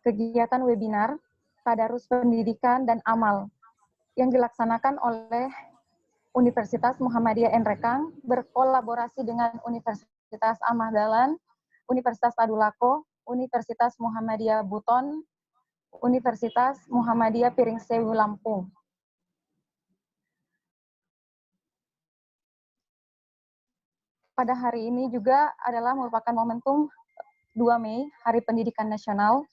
kegiatan webinar Tadarus Pendidikan dan Amal yang dilaksanakan oleh Universitas Muhammadiyah Nrekang berkolaborasi dengan Universitas Ahmad Dahlan, Universitas Tadulako, Universitas Muhammadiyah Buton, Universitas Muhammadiyah Piring Sewu Lampung. Pada hari ini juga adalah merupakan momentum 2 Mei, Hari Pendidikan Nasional,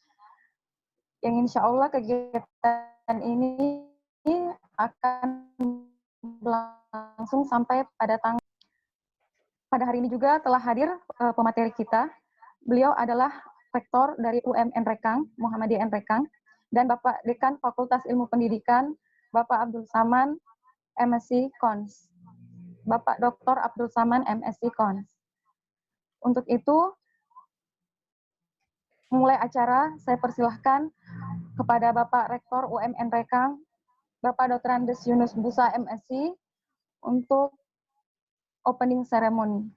yang insya Allah kegiatan ini akan berlangsung sampai pada hari ini juga telah hadir pemateri kita. Beliau adalah Rektor dari UM Nrekang, Muhammadiyah Nrekang, dan Bapak Dekan Fakultas Ilmu Pendidikan, Bapak Abdul Saman, MSc Cons. Bapak Dr. Abdul Saman, MSc Cons. Untuk itu, mulai acara, saya persilahkan kepada Bapak Rektor UM Nrekang, Bapak Dr. Andes Yunus Busa, MSc, untuk opening ceremony.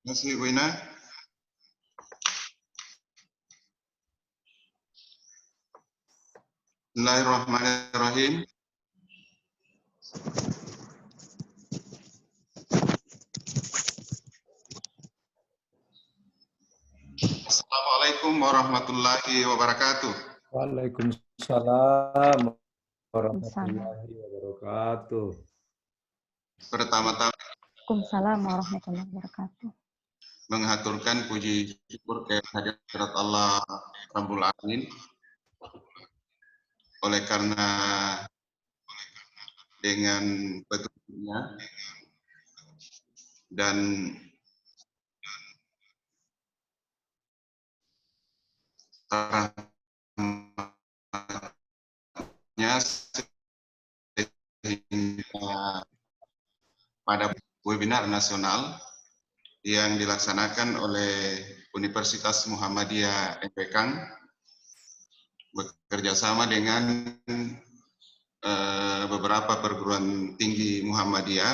Terima kasih, Bu Ina. Bismillahirrahmanirrahim. Assalamualaikum warahmatullahi wabarakatuh. Waalaikumsalam warahmatullahi wabarakatuh. Pertama-tama, Waalaikumsalam warahmatullahi wabarakatuh. Mengaturkan puji syukur kehadirat Allah Rabbul Alamin. Oleh karena dengan petunjuknya dan rahmatnya sehingga pada webinar nasional yang dilaksanakan oleh Universitas Muhammadiyah Nrekang bekerja sama dengan beberapa perguruan tinggi Muhammadiyah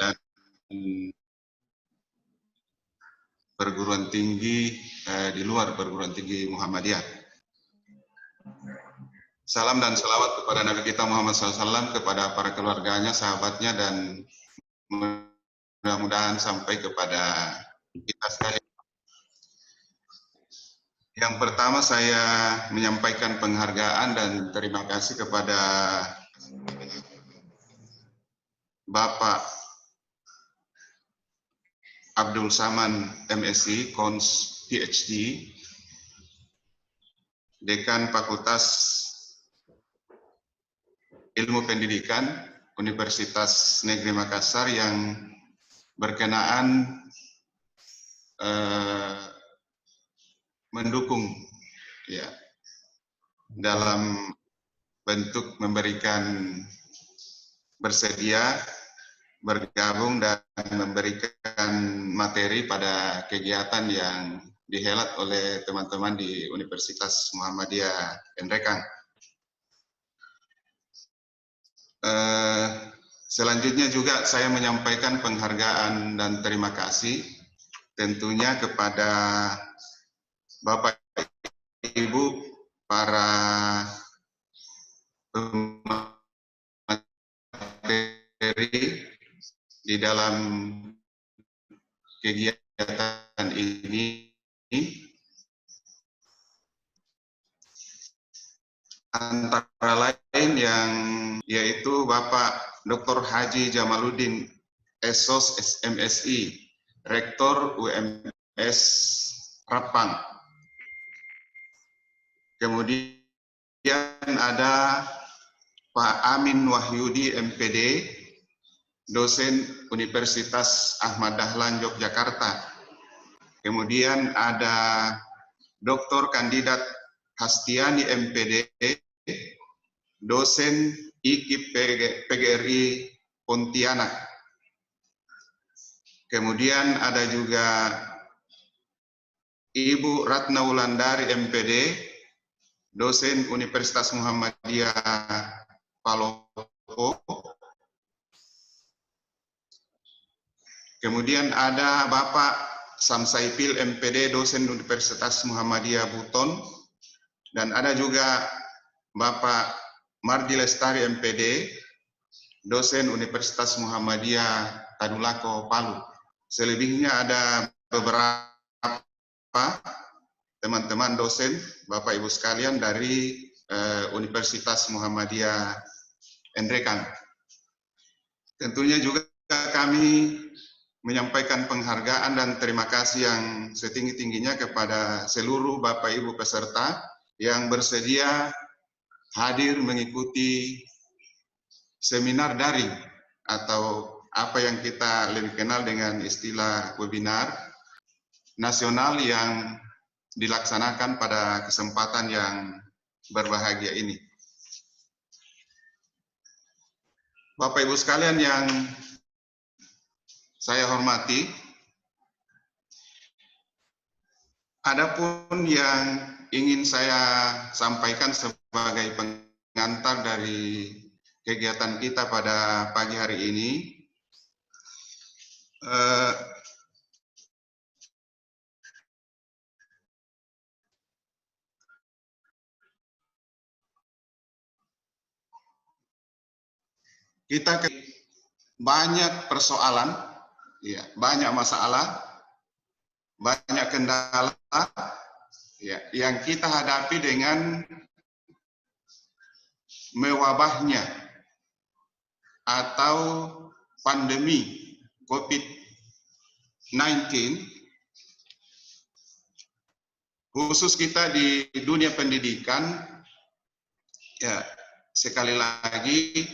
dan perguruan tinggi di luar perguruan tinggi Muhammadiyah. Salam dan salawat kepada Nabi kita Muhammad SAW, kepada para keluarganya, sahabatnya, dan mudah-mudahan sampai kepada kita sekalian. Yang pertama, saya menyampaikan penghargaan dan terima kasih kepada Bapak Abdul Saman, MSc, Cons, PhD, Dekan Fakultas Ilmu Pendidikan Universitas Negeri Makassar, yang berkenaan mendukung ya dalam bentuk memberikan bersedia bergabung dan memberikan materi pada kegiatan yang dihelat oleh teman-teman di Universitas Muhammadiyah Nrekang. Selanjutnya juga saya menyampaikan penghargaan dan terima kasih tentunya kepada Bapak Ibu para pemateri di dalam kegiatan ini, antara lain yang yaitu Bapak Dr. Haji Jamaluddin Esos, MSI, Rektor UMS Rapang. Kemudian ada Pak Amin Wahyudi, MPD, dosen Universitas Ahmad Dahlan Yogyakarta. Kemudian ada Dr. Kandidat Hastiani, MPD, dosen IKIP PGRI Pontianak. Kemudian ada juga Ibu Ratna Wulandari MPD, dosen Universitas Muhammadiyah Palopo. Kemudian ada Bapak Samsaipil MPD, dosen Universitas Muhammadiyah Buton. Dan ada juga Bapak Mardi Lestari MPD, dosen Universitas Muhammadiyah Tadulako Palu. Selebihnya ada beberapa teman-teman dosen, Bapak Ibu sekalian dari Universitas Muhammadiyah Endrekan. Tentunya juga kami menyampaikan penghargaan dan terima kasih yang setinggi-tingginya kepada seluruh Bapak Ibu peserta yang bersedia hadir mengikuti seminar daring atau apa yang kita lebih kenal dengan istilah webinar nasional yang dilaksanakan pada kesempatan yang berbahagia ini. Bapak Ibu sekalian yang saya hormati, adapun yang ingin saya sampaikan sebagai pengantar dari kegiatan kita pada pagi hari ini, kita banyak persoalan, ya, banyak masalah, banyak kendala ya, yang kita hadapi dengan mewabahnya atau pandemi COVID-19, khusus kita di dunia pendidikan, ya sekali lagi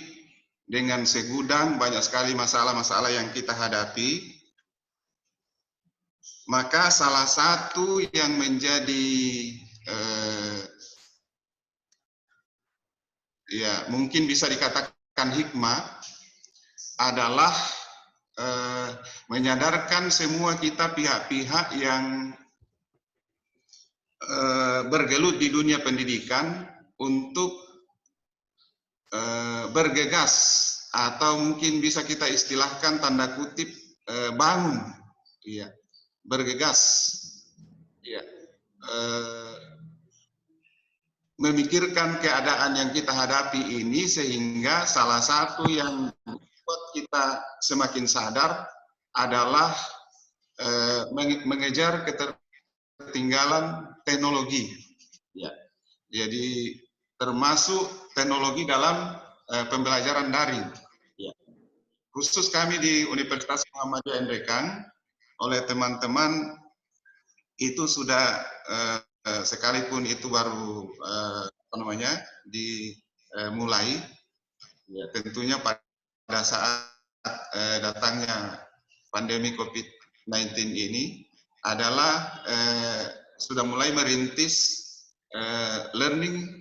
dengan segudang banyak sekali masalah-masalah yang kita hadapi, maka salah satu yang menjadi ya mungkin bisa dikatakan hikmah adalah menyadarkan semua kita pihak-pihak yang bergelut di dunia pendidikan untuk bergegas atau mungkin bisa kita istilahkan tanda kutip bangun, ya, bergegas, ya, memikirkan keadaan yang kita hadapi ini, sehingga salah satu yang membuat kita semakin sadar adalah mengejar ketertinggalan teknologi, ya. Jadi termasuk teknologi dalam pembelajaran daring. Ya. Khusus kami di Universitas Muhammadiyah Endrekan, oleh teman-teman itu sudah sekalipun itu baru dimulai, ya, tentunya pada saat datangnya pandemi COVID-19 ini adalah sudah mulai merintis learning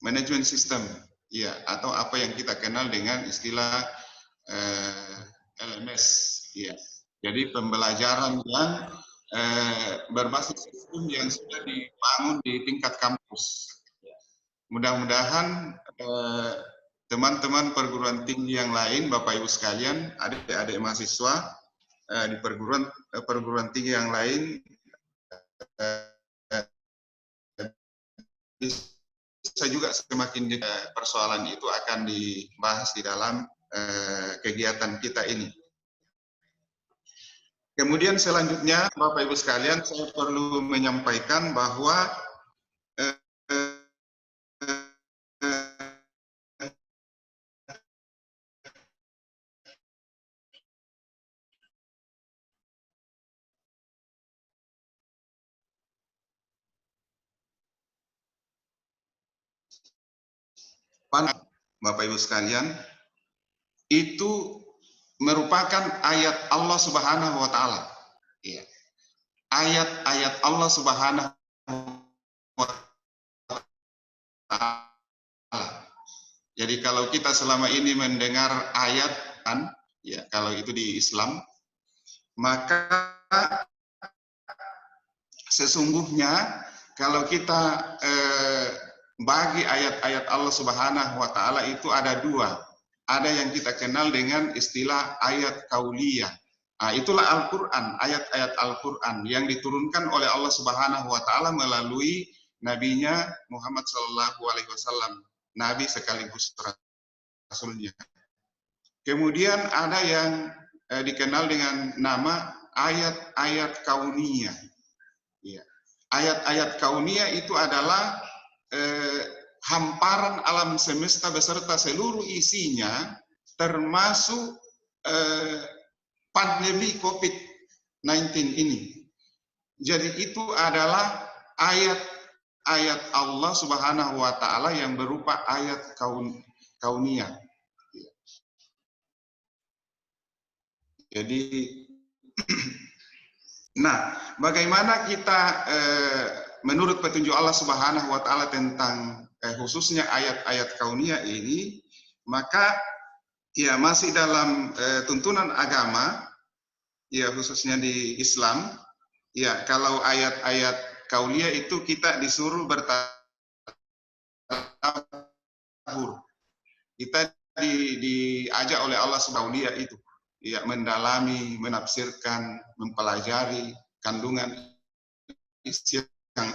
management system, ya, atau apa yang kita kenal dengan istilah LMS, ya. Jadi pembelajaran yang berbasis sistem yang sudah dibangun di tingkat kampus. Mudah-mudahan teman-teman perguruan tinggi yang lain, Bapak Ibu sekalian, adik-adik mahasiswa di perguruan tinggi yang lain bisa juga semakin persoalan itu akan dibahas di dalam kegiatan kita ini. Kemudian selanjutnya, Bapak Ibu sekalian, saya perlu menyampaikan bahwa Bapak Ibu sekalian, itu merupakan ayat Allah Subhanahu wa Ta'ala. Ya. Ayat-ayat Allah Subhanahu wa Ta'ala. Jadi kalau kita selama ini mendengar ayat, Ya, kalau itu di Islam, maka sesungguhnya kalau kita bagi ayat-ayat Allah Subhanahu wa taala itu ada dua. Ada yang kita kenal dengan istilah ayat kauliyah. Nah, itulah Al-Qur'an, ayat-ayat Al-Qur'an yang diturunkan oleh Allah Subhanahu wa taala melalui nabinya Muhammad sallallahu alaihi wasallam, nabi sekaligus rasulnya. Kemudian ada yang dikenal dengan nama ayat-ayat kauniyah. Ya. Ayat-ayat kauniyah itu adalah hamparan alam semesta beserta seluruh isinya, termasuk pandemi COVID-19 ini. Jadi itu adalah ayat-ayat Allah Subhanahu wa taala yang berupa ayat kauniyah. Jadi nah, bagaimana kita menurut petunjuk Allah Subhanahu wa taala tentang khususnya ayat-ayat kauniyah ini, maka ya masih dalam tuntunan agama, ya khususnya di Islam, ya kalau ayat-ayat kauniyah itu kita disuruh bertabur. Kita diajak oleh Allah Subhanahu wa taala itu, ya mendalami, menafsirkan, mempelajari kandungan isi yang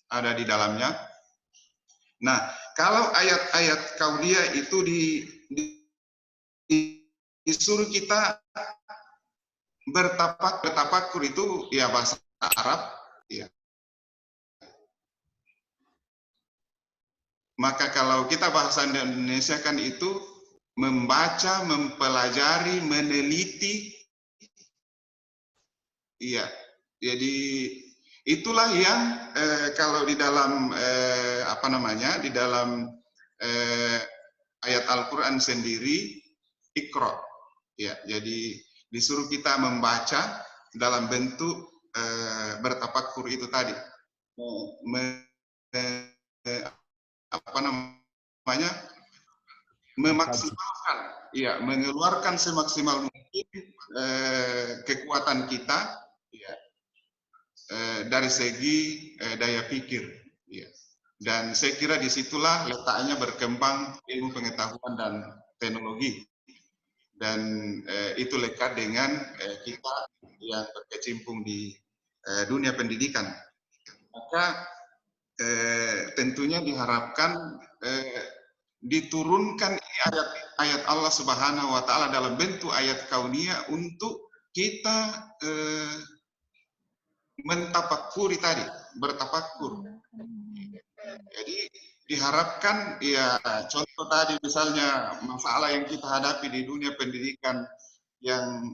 ada di dalamnya. Nah, kalau ayat-ayat kauniyah itu disuruh kita bertafakur itu ya bahasa Arab, ya. Maka kalau kita bahasa Indonesia kan itu membaca, mempelajari, meneliti, iya. Jadi itulah yang kalau di dalam apa namanya, di dalam ayat Al-Quran sendiri, Iqra, ya. Jadi disuruh kita membaca dalam bentuk bertafakur itu tadi, apa namanya, memaksimalkan, ya, mengeluarkan semaksimal mungkin kekuatan kita, ya, dari segi daya pikir, ya. Dan saya kira disitulah letaknya berkembang ilmu pengetahuan dan teknologi, dan itu lekat dengan kita yang berkecimpung di dunia pendidikan. Maka tentunya diharapkan diturunkan ayat Allah Subhanahu wa taala dalam bentuk ayat kauniyah untuk kita mentafakuri tadi, bertafakur. Jadi diharapkan ya contoh tadi misalnya masalah yang kita hadapi di dunia pendidikan yang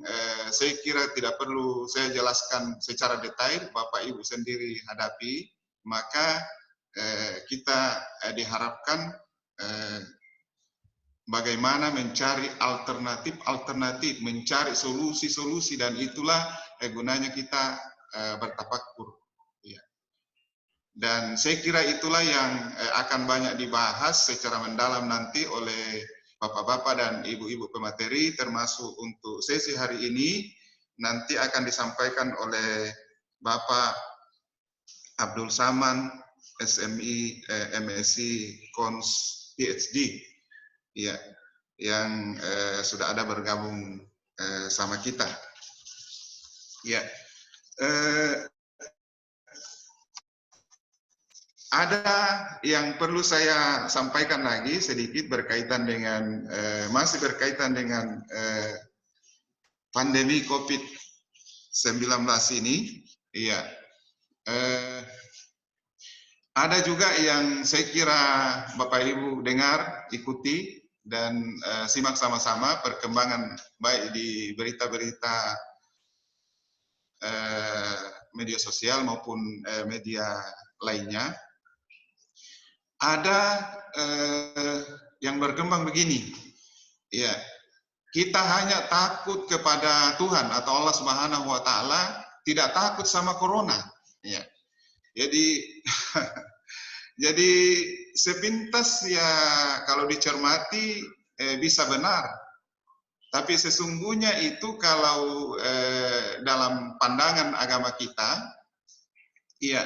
saya kira tidak perlu saya jelaskan secara detail, Bapak Ibu sendiri hadapi, maka kita diharapkan bagaimana mencari alternatif, mencari solusi-solusi, dan itulah gunanya kita bertafakur. Ya. Dan saya kira itulah yang akan banyak dibahas secara mendalam nanti oleh Bapak-bapak dan Ibu-ibu pemateri, termasuk untuk sesi hari ini nanti akan disampaikan oleh Bapak Abdul Saman, SMI, MSc, Cons, PhD, ya, yang sudah ada bergabung sama kita. Ya, ada yang perlu saya sampaikan lagi sedikit berkaitan dengan masih berkaitan dengan pandemi COVID-19 ini. Iya. Ada juga yang saya kira Bapak Ibu dengar, ikuti, dan simak sama-sama perkembangan baik di berita-berita media sosial maupun media lainnya. Ada yang berkembang begini, ya, kita hanya takut kepada Tuhan atau Allah Subhanahu wa taala, tidak takut sama corona, ya. Jadi jadi sepintas ya kalau dicermati bisa benar. Tapi sesungguhnya itu kalau dalam pandangan agama kita, ya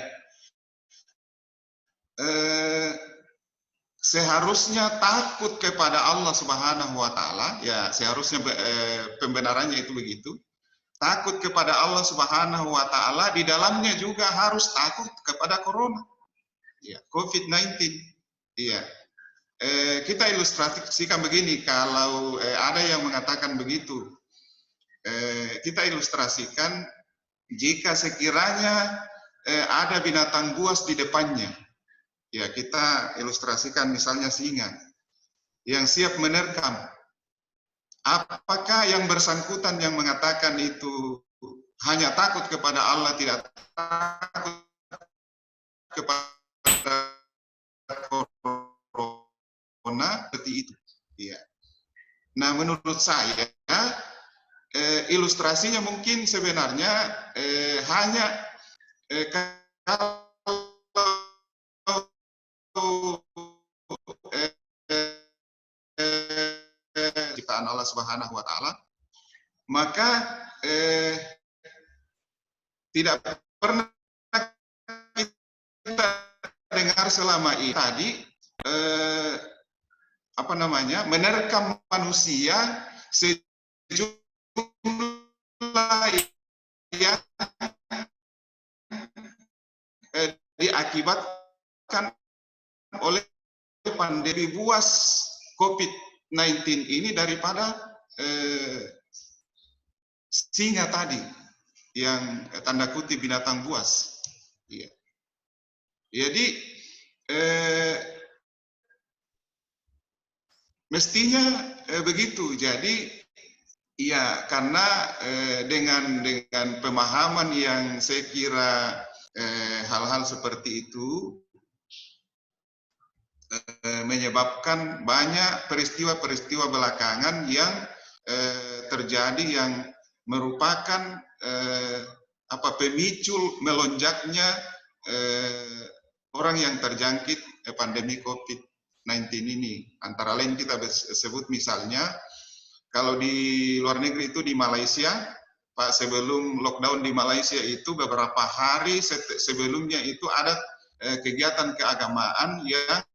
seharusnya takut kepada Allah Subhanahu wa taala, ya seharusnya pembenarannya itu begitu. Takut kepada Allah Subhanahu wa taala, di dalamnya juga harus takut kepada corona. Ya, COVID-19. Iya. Kita ilustrasikan begini, kalau ada yang mengatakan begitu, kita ilustrasikan jika sekiranya ada binatang buas di depannya, ya kita ilustrasikan misalnya singa yang siap menerkam. Apakah yang bersangkutan yang mengatakan itu hanya takut kepada Allah, tidak takut kepada corona, seperti itu? Ya. Nah, menurut saya ilustrasinya mungkin sebenarnya hanya kalau ciptaan Allah Subhanahu wa taala, maka tidak pernah kita dengar selama ini tadi apa namanya, menerkam manusia sejumlah yang diakibatkan oleh pandemi buas COVID-19 ini daripada singa tadi, yang tanda kutip binatang buas. Ya. Jadi mestinya begitu. Jadi ya, karena dengan pemahaman yang saya kira hal-hal seperti itu menyebabkan banyak peristiwa-peristiwa belakangan yang terjadi, yang merupakan pemicu melonjaknya orang yang terjangkit pandemi COVID-19 ini. Antara lain kita sebut misalnya, kalau di luar negeri itu di Malaysia, Pak, sebelum lockdown di Malaysia itu beberapa hari sebelumnya itu ada kegiatan keagamaan yang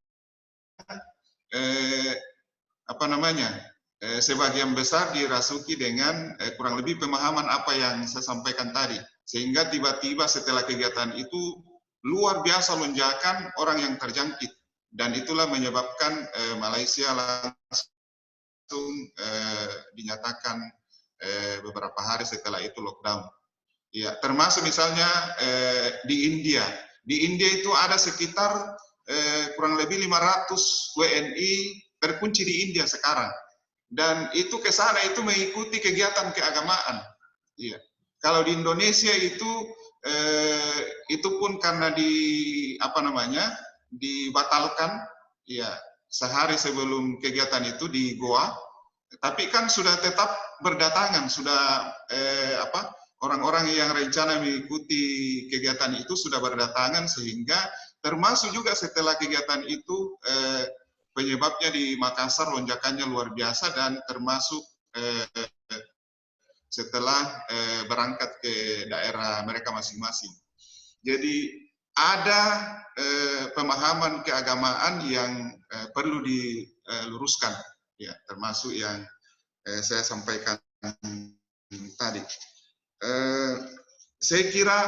sebagian besar dirasuki dengan kurang lebih pemahaman apa yang saya sampaikan tadi, sehingga tiba-tiba setelah kegiatan itu luar biasa lonjakan orang yang terjangkit, dan itulah menyebabkan Malaysia langsung dinyatakan beberapa hari setelah itu lockdown. Ya, termasuk misalnya di India. Di India itu ada sekitar kurang lebih 500 WNI terkunci di India sekarang. Dan itu ke sana itu mengikuti kegiatan keagamaan. Iya. Kalau di Indonesia itu pun karena dibatalkan, ya, sehari sebelum kegiatan itu di Goa. Tapi kan sudah tetap berdatangan, sudah orang-orang yang rencana mengikuti kegiatan itu sudah berdatangan, sehingga termasuk juga setelah kegiatan itu penyebabnya di Makassar lonjakannya luar biasa, dan termasuk setelah berangkat ke daerah mereka masing-masing. Jadi ada pemahaman keagamaan yang perlu diluruskan, ya, termasuk yang saya sampaikan tadi. Saya kira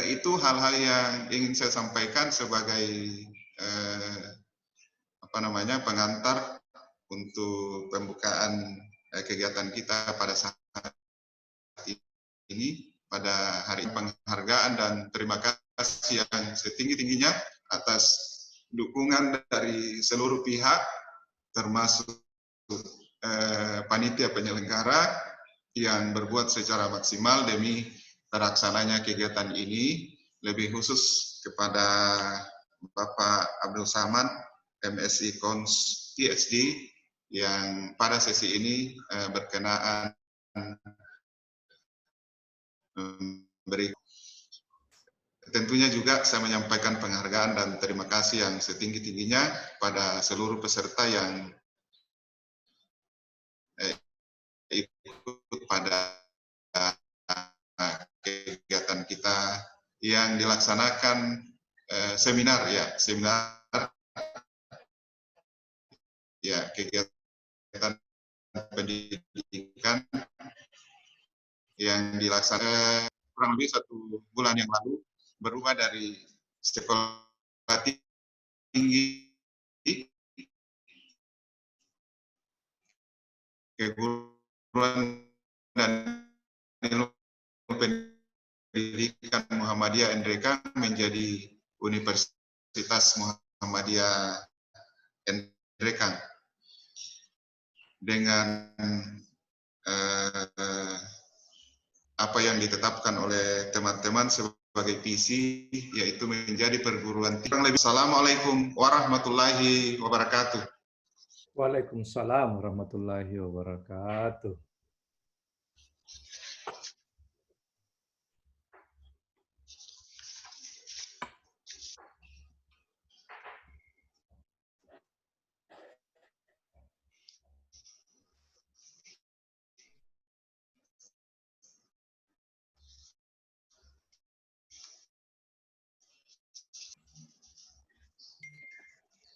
itu hal-hal yang ingin saya sampaikan sebagai pengantar untuk pembukaan kegiatan kita pada saat ini, pada hari penghargaan, dan terima kasih yang setinggi-tingginya atas dukungan dari seluruh pihak, termasuk panitia penyelenggara yang berbuat secara maksimal demi terlaksananya kegiatan ini, lebih khusus kepada Bapak Abdul Samad, MSI Cons PhD, yang pada sesi ini berkenaan memberi. Tentunya juga saya menyampaikan penghargaan dan terima kasih yang setinggi-tingginya pada seluruh peserta yang ikut pada kegiatan kita yang dilaksanakan seminar kegiatan pendidikan yang dilaksanakan kurang lebih 1 bulan yang lalu, berubah dari sekolah tinggi keguruan dan ilmu pendidikan Muhammadiyah Endrekang menjadi Universitas Muhammadiyah Endrekang dengan apa yang ditetapkan oleh teman-teman sebagai visi, yaitu menjadi perguruan tinggi. Assalamualaikum warahmatullahi wabarakatuh. Waalaikumsalam warahmatullahi wabarakatuh.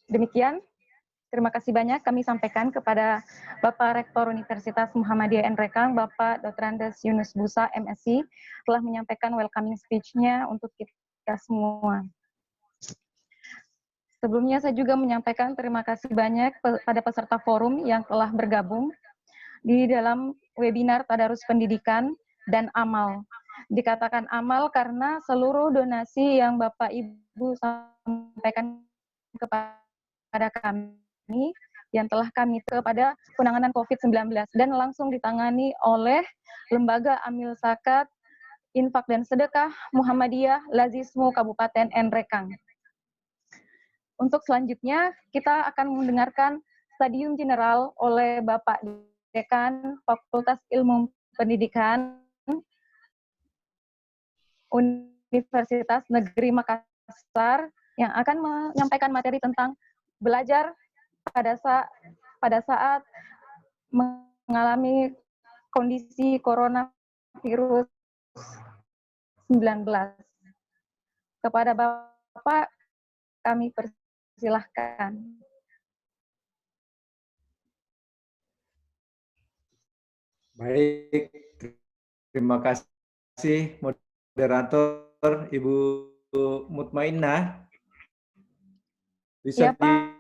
Demikian, terima kasih banyak kami sampaikan kepada Bapak Rektor Universitas Muhammadiyah Endrekang, Bapak Dr. Andes Yunus Busa, MSc, telah menyampaikan welcoming speech-nya untuk kita semua. Sebelumnya saya juga menyampaikan terima kasih banyak pada peserta forum yang telah bergabung di dalam webinar Tadarus Pendidikan dan Amal. Dikatakan amal karena seluruh donasi yang Bapak Ibu sampaikan kepada kami yang telah kami kepada penanganan COVID-19 dan langsung ditangani oleh Lembaga Amil Zakat, Infak dan Sedekah Muhammadiyah Lazismu Kabupaten Endrekang. Untuk selanjutnya kita akan mendengarkan Stadium General oleh Bapak Dekan Fakultas Ilmu Pendidikan Universitas Negeri Makassar yang akan menyampaikan materi tentang belajar pada saat mengalami kondisi coronavirus 19. Kepada Bapak kami persilahkan. Baik, terima kasih moderator Ibu Mutmainnah. Bisa Ya, Pak.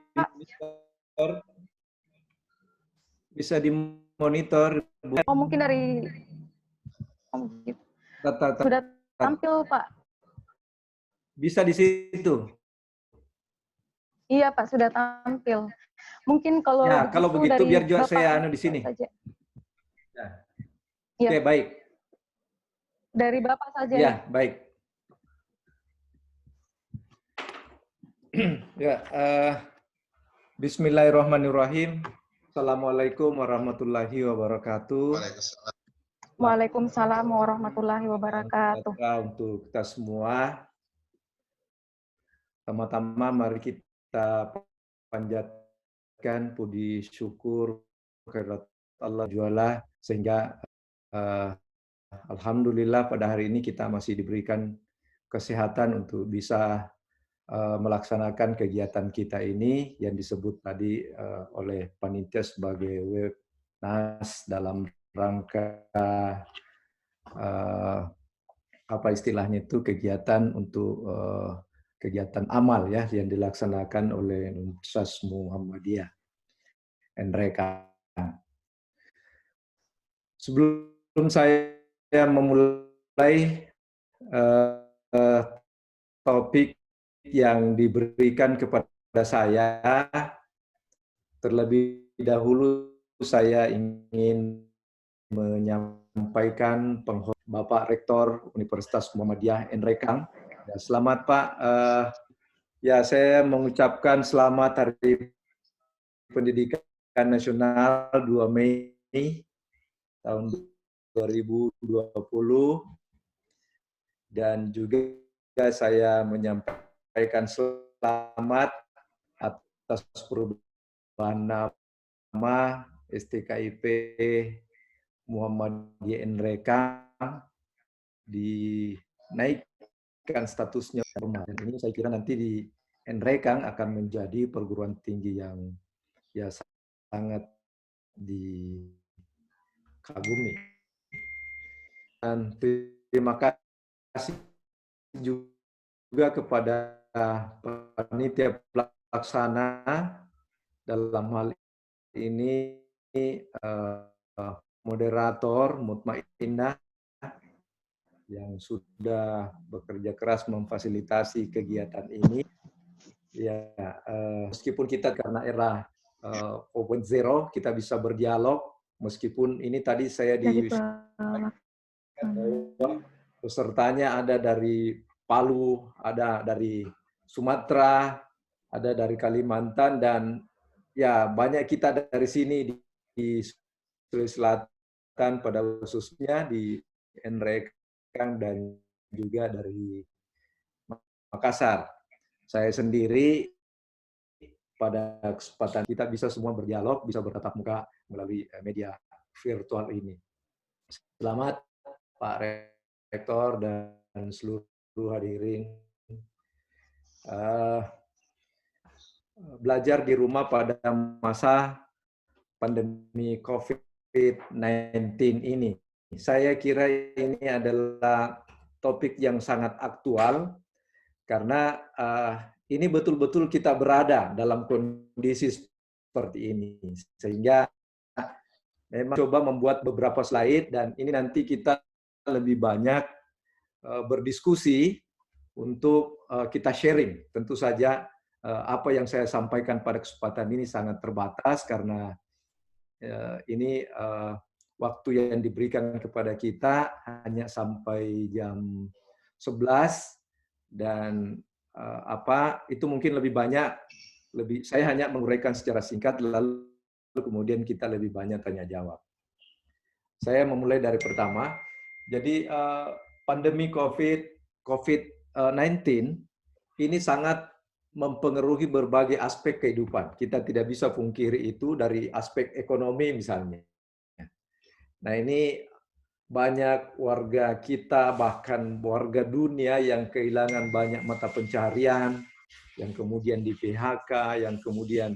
Bisa dimonitor. Oh, mungkin dari sudah tampil, Pak. Bisa di situ. Iya, Pak, sudah tampil. Mungkin kalau ya, kalau begitu dari biar juga Bapak saya di sini. Saja. Ya. Oke, baik. Dari Bapak saja. Ya, baik. Ya, Bismillahirrahmanirrahim. Assalamualaikum warahmatullahi wabarakatuh. Waalaikumsalam warahmatullahi wabarakatuh. Untuk kita semua, pertama-tama mari kita panjatkan puji syukur kehadirat Allah Jualla sehingga alhamdulillah pada hari ini kita masih diberikan kesehatan untuk bisa melaksanakan kegiatan kita ini yang disebut tadi oleh panitia sebagai Webnas dalam rangka apa istilahnya itu kegiatan untuk kegiatan amal ya yang dilaksanakan oleh Universitas Muhammadiyah Endrekang. Sebelum saya memulai topik yang diberikan kepada saya, terlebih dahulu saya ingin menyampaikan penghormatan Bapak Rektor Universitas Muhammadiyah Endrekang. Ya, selamat Pak. Ya, saya mengucapkan selamat Hari Pendidikan Nasional 2 Mei tahun 2020 dan juga saya menyampaikan selamat atas perubahan nama STKIP Muhammadiyah Nrekang dinaikkan statusnya. Dan ini saya kira nanti di Nrekang akan menjadi perguruan tinggi yang ya sangat dikagumi. Dan terima kasih juga kepada panitia pelaksana dalam hal ini moderator Mutmainnah yang sudah bekerja keras memfasilitasi kegiatan ini. Ya, meskipun kita karena era 4.0 kita bisa berdialog, meskipun ini tadi saya di pesertanya ada dari Palu, ada dari Sumatera, ada dari Kalimantan, dan ya banyak kita dari sini di Sulawesi Selatan pada khususnya di Nrekang dan juga dari Makassar. Saya sendiri pada kesempatan kita bisa semua berdialog, bisa bertatap muka melalui media virtual ini. Selamat Pak Rektor dan seluruh hadirin. Belajar di rumah pada masa pandemi COVID-19 ini. Saya kira ini adalah topik yang sangat aktual karena ini betul-betul kita berada dalam kondisi seperti ini. Sehingga memang coba membuat beberapa slide dan ini nanti kita lebih banyak berdiskusi untuk kita sharing. Tentu saja apa yang saya sampaikan pada kesempatan ini sangat terbatas karena ini waktu yang diberikan kepada kita hanya sampai jam 11 dan itu mungkin lebih banyak saya hanya menguraikan secara singkat lalu kemudian kita lebih banyak tanya jawab. Saya memulai dari pertama. Jadi pandemi COVID-19 ini sangat mempengaruhi berbagai aspek kehidupan. Kita tidak bisa pungkiri itu dari aspek ekonomi misalnya. Nah ini banyak warga kita, bahkan warga dunia yang kehilangan banyak mata pencaharian, yang kemudian di PHK, yang kemudian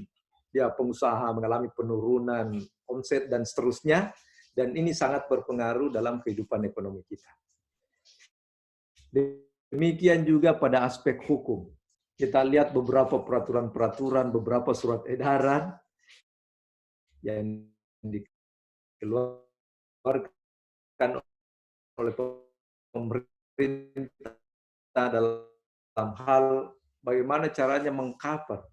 ya pengusaha mengalami penurunan omset dan seterusnya. Dan ini sangat berpengaruh dalam kehidupan ekonomi kita. Demikian juga pada aspek hukum. Kita lihat beberapa peraturan-peraturan, beberapa surat edaran yang dikeluarkan oleh pemerintah dalam hal bagaimana caranya mengcover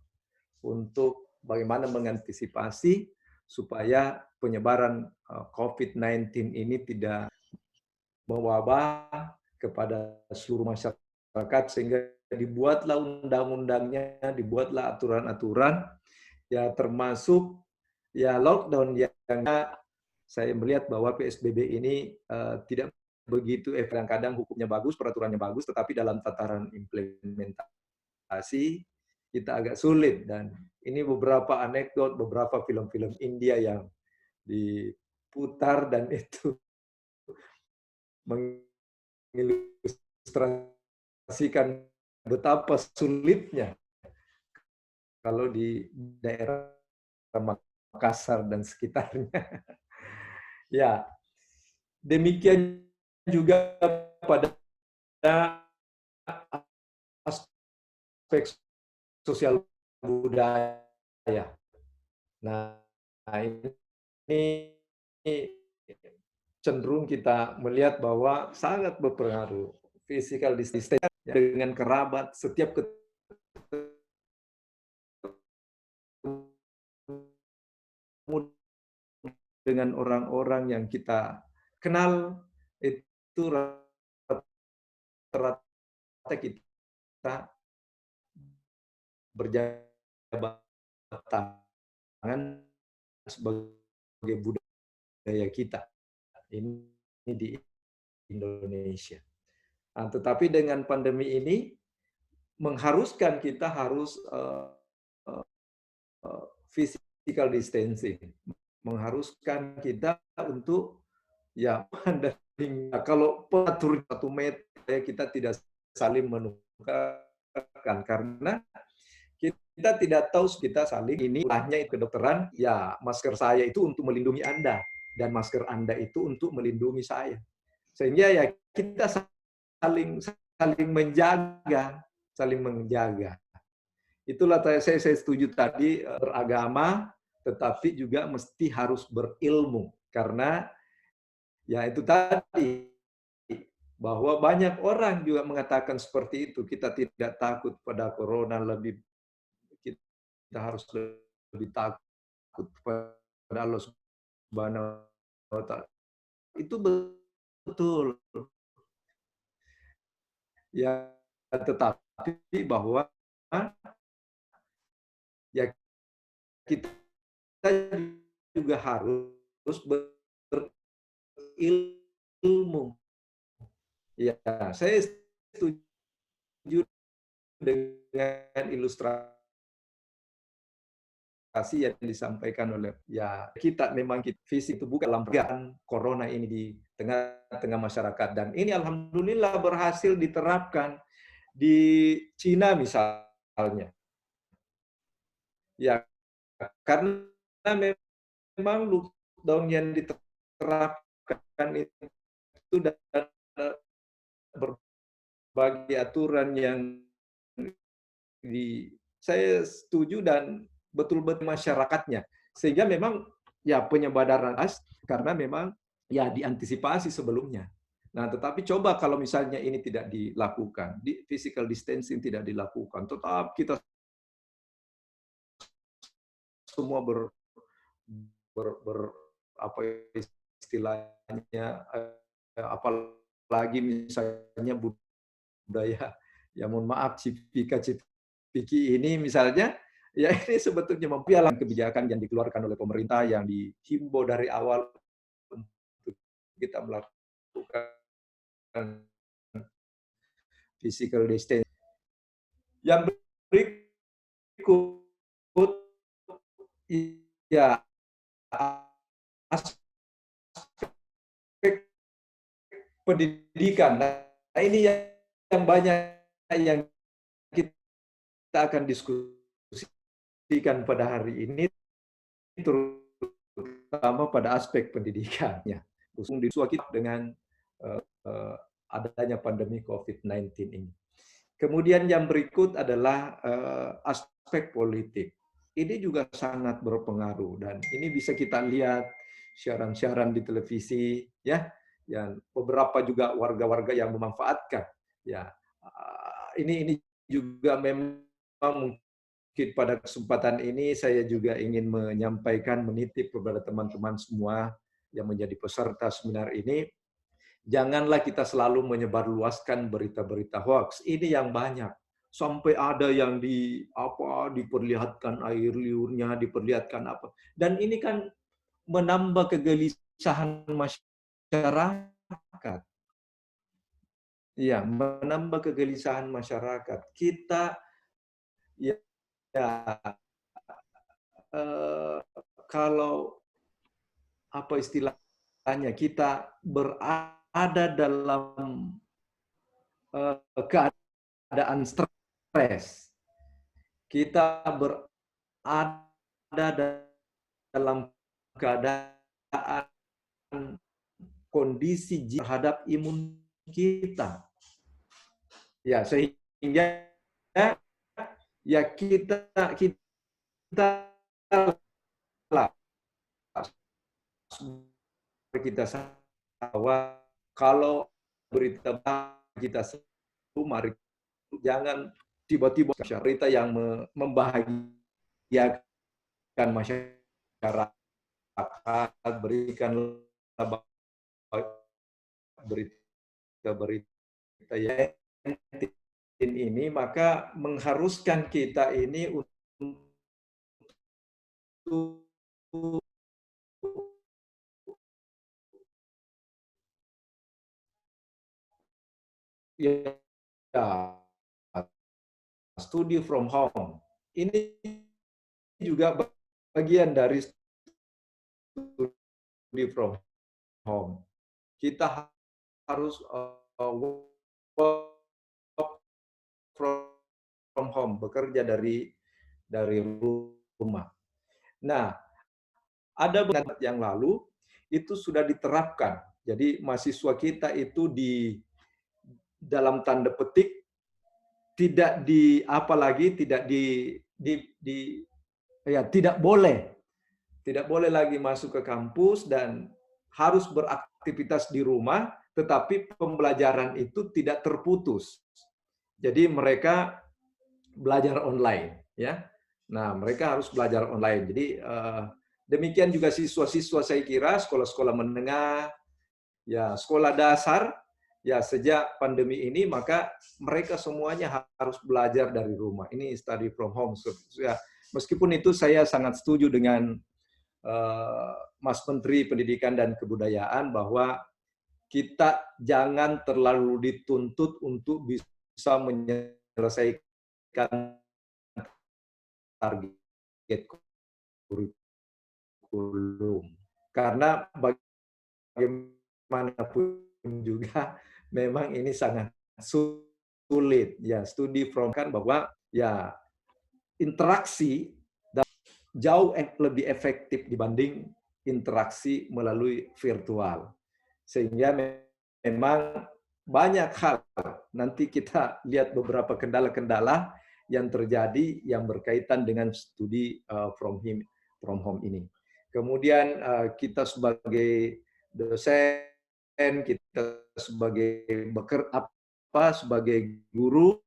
untuk bagaimana mengantisipasi supaya penyebaran COVID-19 ini tidak mewabah kepada seluruh masyarakat sehingga dibuatlah undang-undangnya, dibuatlah aturan-aturan ya termasuk ya lockdown yang saya melihat bahwa PSBB ini tidak begitu kadang-kadang hukumnya bagus, peraturannya bagus, tetapi dalam tataran implementasi kita agak sulit dan ini beberapa anekdot, beberapa film-film India yang diputar dan itu mengilustrasikan betapa sulitnya kalau di daerah Makassar dan sekitarnya. Ya, demikian juga pada aspek sosial budaya. Nah, ini cenderung kita melihat bahwa sangat berpengaruh. Physical distancing dengan kerabat, setiap dengan orang-orang yang kita kenal itu rata-rata kita berjabat tangan sebagai budaya kita ini di Indonesia. Nah, tetapi dengan pandemi ini mengharuskan kita harus physical distancing, mengharuskan kita untuk Ya, kalau peratur 1 meter kita tidak saling menukarkan karena kita tidak tahu kita saling ini ulahnya itu kedokteran. Ya, masker saya itu untuk melindungi Anda dan masker Anda itu untuk melindungi saya. Sehingga ya kita saling menjaga, saling menjaga. Itulah saya setuju tadi beragama, tetapi juga mesti harus berilmu karena ya itu tadi bahwa banyak orang juga mengatakan seperti itu. Kita tidak takut pada corona, kita harus lebih takut pada Allah Subhanahu wa Ta'ala. Itu betul. Ya, tetapi bahwa ya kita juga harus berilmu. Ya, saya setuju dengan ilustrasi yang disampaikan oleh ya kita memang fisik itu bukan lampiran corona ini di tengah-tengah masyarakat dan ini alhamdulillah berhasil diterapkan di Cina misalnya. Ya, karena memang lockdown yang diterapkan itu dan berbagai aturan yang saya setuju dan betul-betul masyarakatnya. Sehingga memang ya penyebaran karena memang ya diantisipasi sebelumnya. Nah, tetapi coba kalau misalnya ini tidak dilakukan, physical distancing tidak dilakukan, tetap kita semua apa istilahnya apalagi misalnya budaya ya mohon maaf cipika-cipiki ini misalnya ya ini sebetulnya mempialang kebijakan yang dikeluarkan oleh pemerintah yang dihimbau dari awal untuk kita melakukan physical distancing. Yang berikut ya aspek pendidikan. Nah, ini yang banyak yang kita akan diskusikan pada hari ini, terutama pada aspek pendidikannya. Khusus disuaki dengan adanya pandemi COVID-19 ini. Kemudian yang berikut adalah aspek politik. Ini juga sangat berpengaruh dan ini bisa kita lihat siaran-siaran di televisi ya, yang beberapa juga warga-warga yang memanfaatkan ya. Ini juga memang mungkin pada kesempatan ini saya juga ingin menyampaikan menitip kepada teman-teman semua yang menjadi peserta seminar ini, janganlah kita selalu menyebarluaskan berita-berita hoax. Ini yang banyak. Sampai ada yang diperlihatkan air liurnya, diperlihatkan apa. Dan ini kan menambah kegelisahan masyarakat. Ya, menambah kegelisahan masyarakat. Kita ya kalau apa istilahnya kita berada dalam keadaan stres, kita berada dalam keadaan kondisi terhadap imun kita, ya sehingga ya kita lah kita bahwa kalau berita kita mari jangan tiba-tiba berita yang membahagiakan masyarakat, berikan berita yang ini maka mengharuskan kita ini untuk ya studi from home. Ini juga bagian dari studi from home. kita harus work from home, bekerja dari rumah. Nah, ada beberapa yang lalu itu sudah diterapkan. Jadi mahasiswa kita itu di dalam tanda petik tidak tidak boleh lagi masuk ke kampus dan harus beraktivitas di rumah, tetapi pembelajaran itu tidak terputus. Jadi mereka belajar online, ya. Nah, mereka harus belajar online. Jadi demikian juga siswa-siswa, saya kira sekolah-sekolah menengah, ya sekolah dasar, ya sejak pandemi ini maka mereka semuanya harus belajar dari rumah. Ini study from home. Ya, meskipun itu saya sangat setuju dengan Mas Menteri Pendidikan dan Kebudayaan bahwa kita jangan terlalu dituntut untuk bisa menyelesaikan target kurikulum. Karena bagaimanapun juga memang ini sangat sulit. Ya, studi from kan bahwa ya interaksi jauh lebih efektif dibanding interaksi melalui virtual. Sehingga memang banyak hal, nanti kita lihat beberapa kendala-kendala yang terjadi yang berkaitan dengan studi from home ini. Kemudian kita sebagai dosen, kita sebagai sebagai guru,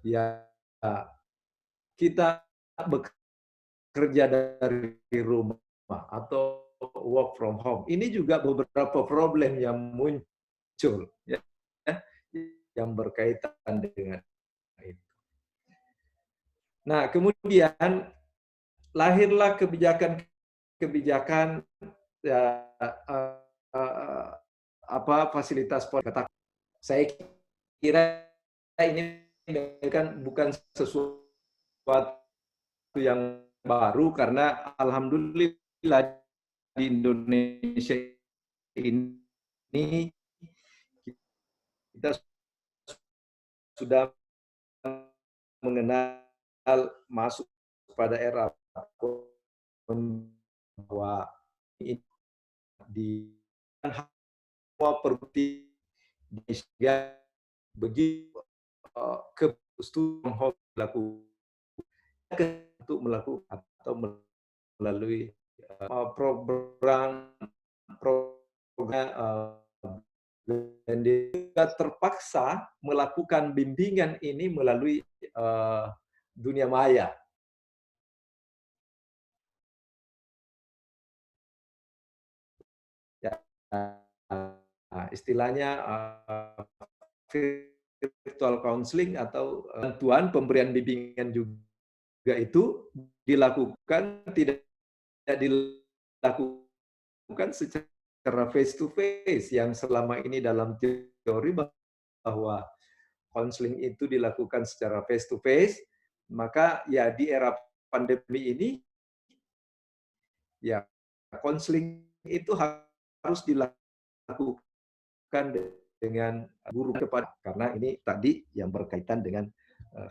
ya kita bekerja dari rumah atau work from home. Ini juga beberapa problem yang muncul, ya, yang berkaitan dengan itu. Nah, kemudian lahirlah kebijakan ya, fasilitas pondok. Saya kira ini kan bukan sesuatu yang baru karena alhamdulillah di Indonesia ini kita sudah mengenal masuk pada era bahwa di semua perguruan tinggi begitu ke studi untuk melakukan atau melalui program dan dia terpaksa melakukan bimbingan ini melalui dunia maya. Ya, istilahnya virtual counseling atau bantuan pemberian bimbingan juga itu dilakukan tidak dilakukan secara face to face yang selama ini dalam teori bahwa counseling itu dilakukan secara face to face, maka ya di era pandemi ini ya counseling itu harus dilakukan dengan guru kepada, karena ini tadi yang berkaitan dengan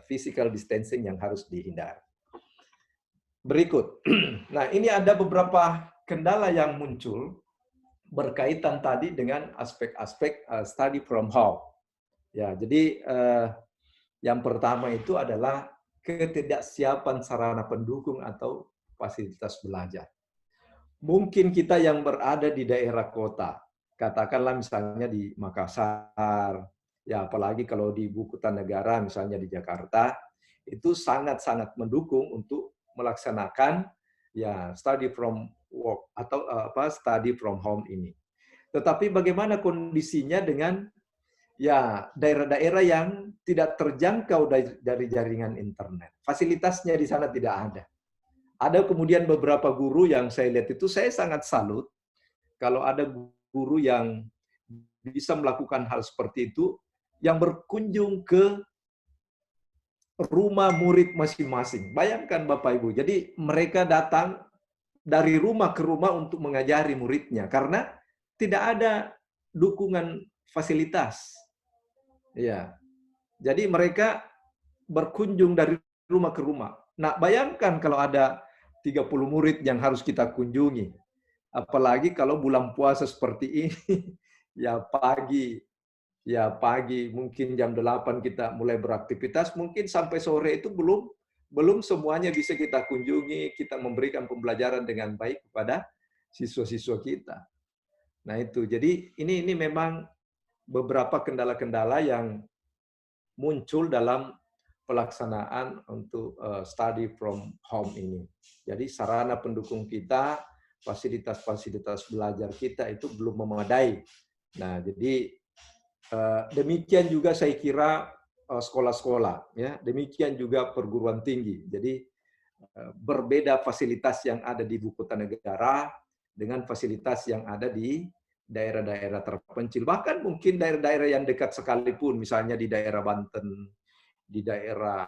physical distancing yang harus dihindari. Berikut. Nah, ini ada beberapa kendala yang muncul berkaitan tadi dengan aspek-aspek study from home. Ya, jadi yang pertama itu adalah ketidaksiapan sarana pendukung atau fasilitas belajar. Mungkin kita yang berada di daerah kota, katakanlah misalnya di Makassar, ya apalagi kalau di ibu kota negara misalnya di Jakarta, itu sangat-sangat mendukung untuk melaksanakan ya study from work atau study from home ini. Tetapi bagaimana kondisinya dengan ya daerah-daerah yang tidak terjangkau dari jaringan internet? Fasilitasnya di sana tidak ada. Ada kemudian beberapa guru yang saya lihat itu saya sangat salut kalau ada guru yang bisa melakukan hal seperti itu, yang berkunjung ke rumah murid masing-masing. Bayangkan Bapak Ibu, jadi mereka datang dari rumah ke rumah untuk mengajari muridnya, karena tidak ada dukungan fasilitas. Ya. Jadi mereka berkunjung dari rumah ke rumah. Nah, bayangkan kalau ada 30 murid yang harus kita kunjungi. Apalagi kalau bulan puasa seperti ini. Ya pagi mungkin jam 8 kita mulai beraktivitas, mungkin sampai sore itu belum semuanya bisa kita kunjungi, kita memberikan pembelajaran dengan baik kepada siswa-siswa kita. Nah itu, jadi ini memang beberapa kendala-kendala yang muncul dalam pelaksanaan untuk study from home ini. Jadi sarana pendukung kita, fasilitas-fasilitas belajar kita itu belum memadai. Nah, jadi demikian juga saya kira sekolah-sekolah, ya. Demikian juga perguruan tinggi. Jadi berbeda fasilitas yang ada di ibu kota negara dengan fasilitas yang ada di daerah-daerah terpencil. Bahkan mungkin daerah-daerah yang dekat sekalipun, misalnya di daerah Banten, di daerah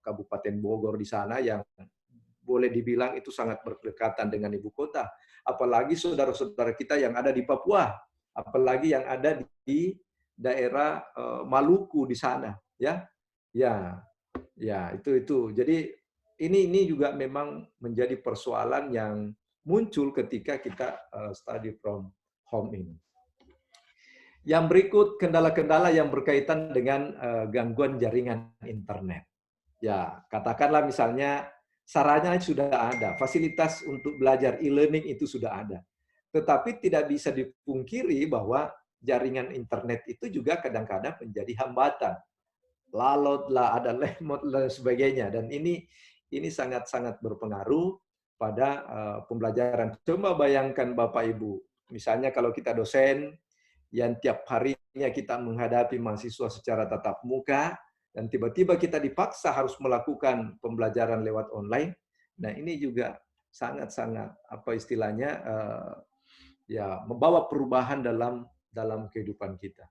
Kabupaten Bogor di sana yang boleh dibilang itu sangat berdekatan dengan ibu kota. Apalagi saudara-saudara kita yang ada di Papua, apalagi yang ada di daerah Maluku di sana, ya. Ya, itu. Jadi ini juga memang menjadi persoalan yang muncul ketika kita study from home ini. Yang berikut kendala-kendala yang berkaitan dengan gangguan jaringan internet. Ya, katakanlah misalnya sarana sudah ada, fasilitas untuk belajar e-learning itu sudah ada. Tetapi tidak bisa dipungkiri bahwa jaringan internet itu juga kadang-kadang menjadi hambatan. Lalot lah, ada lemot dan sebagainya. Dan ini sangat-sangat berpengaruh pada pembelajaran. Coba bayangkan Bapak Ibu, misalnya kalau kita dosen yang tiap harinya kita menghadapi mahasiswa secara tatap muka, dan tiba-tiba kita dipaksa harus melakukan pembelajaran lewat online. Nah ini juga sangat-sangat apa istilahnya ya membawa perubahan dalam kehidupan kita.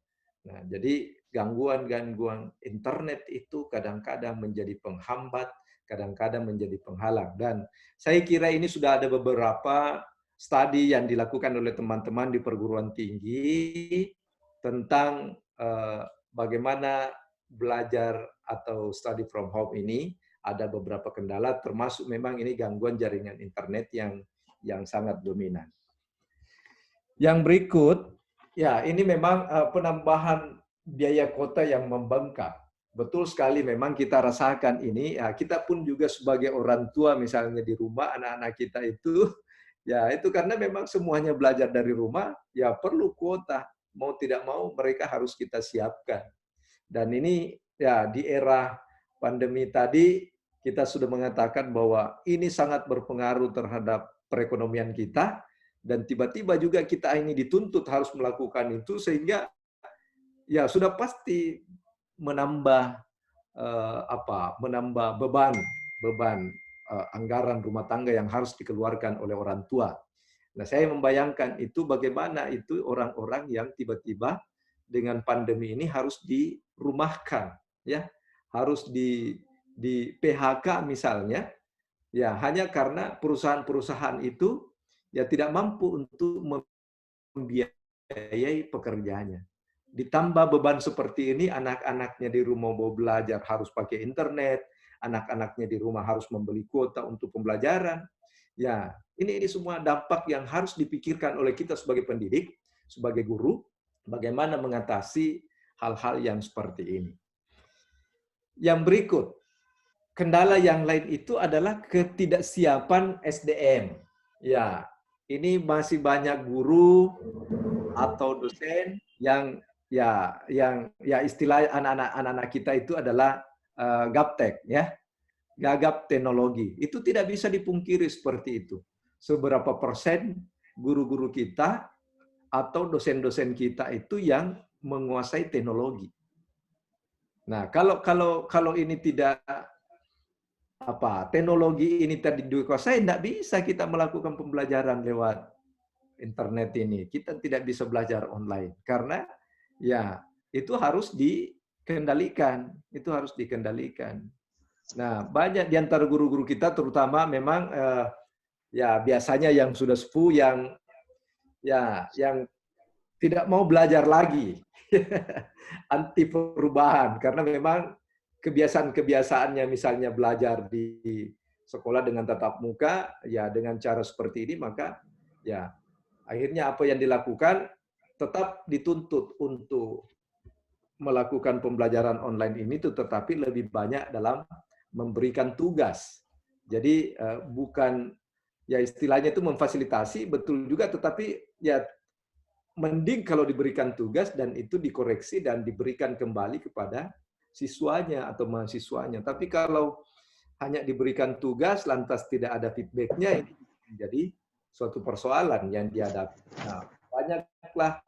Nah jadi gangguan-gangguan internet itu kadang-kadang menjadi penghambat, kadang-kadang menjadi penghalang. Dan saya kira ini sudah ada beberapa studi yang dilakukan oleh teman-teman di perguruan tinggi tentang bagaimana belajar atau study from home ini. Ada beberapa kendala, termasuk memang ini gangguan jaringan internet yang sangat dominan. Yang berikut, ya ini memang penambahan biaya kuota yang membengkak. Betul sekali memang kita rasakan ini, ya, kita pun juga sebagai orang tua misalnya di rumah, anak-anak kita itu, ya itu karena memang semuanya belajar dari rumah, ya perlu kuota. Mau tidak mau mereka harus kita siapkan. Dan ini ya di era pandemi tadi, kita sudah mengatakan bahwa ini sangat berpengaruh terhadap perekonomian kita, dan tiba-tiba juga kita ini dituntut harus melakukan itu, sehingga ya sudah pasti menambah menambah beban anggaran rumah tangga yang harus dikeluarkan oleh orang tua. Nah, saya membayangkan itu bagaimana itu orang-orang yang tiba-tiba dengan pandemi ini harus dirumahkan, ya, harus di PHK misalnya, ya hanya karena perusahaan-perusahaan itu ya tidak mampu untuk membiayai pekerjaannya. Ditambah beban seperti ini, anak-anaknya di rumah mau belajar harus pakai internet, anak-anaknya di rumah harus membeli kuota untuk pembelajaran. Ya, ini semua dampak yang harus dipikirkan oleh kita sebagai pendidik, sebagai guru, bagaimana mengatasi hal-hal yang seperti ini. Yang berikut, kendala yang lain itu adalah ketidaksiapan SDM. Ya, ini masih banyak guru atau dosen yang istilah anak-anak kita itu adalah gaptek, ya, gagap teknologi. Itu tidak bisa dipungkiri seperti itu. Seberapa persen guru-guru kita atau dosen-dosen kita itu yang menguasai teknologi. Nah, kalau ini tidak teknologi ini tadi dikuasai, tidak bisa kita melakukan pembelajaran lewat internet ini. Kita tidak bisa belajar online karena ya itu harus dikendalikan, Nah, banyak di antara guru-guru kita terutama memang ya biasanya yang sudah sepuh ya yang tidak mau belajar lagi, anti perubahan, karena memang kebiasaan-kebiasaannya misalnya belajar di sekolah dengan tatap muka, ya dengan cara seperti ini, maka ya akhirnya apa yang dilakukan tetap dituntut untuk melakukan pembelajaran online ini tuh, tetapi lebih banyak dalam memberikan tugas. Jadi bukan ya istilahnya itu memfasilitasi, betul juga, tetapi ya mending kalau diberikan tugas dan itu dikoreksi dan diberikan kembali kepada siswanya atau mahasiswanya. Tapi kalau hanya diberikan tugas lantas tidak ada feedbacknya, ini menjadi suatu persoalan yang dihadapi. Nah, banyaklah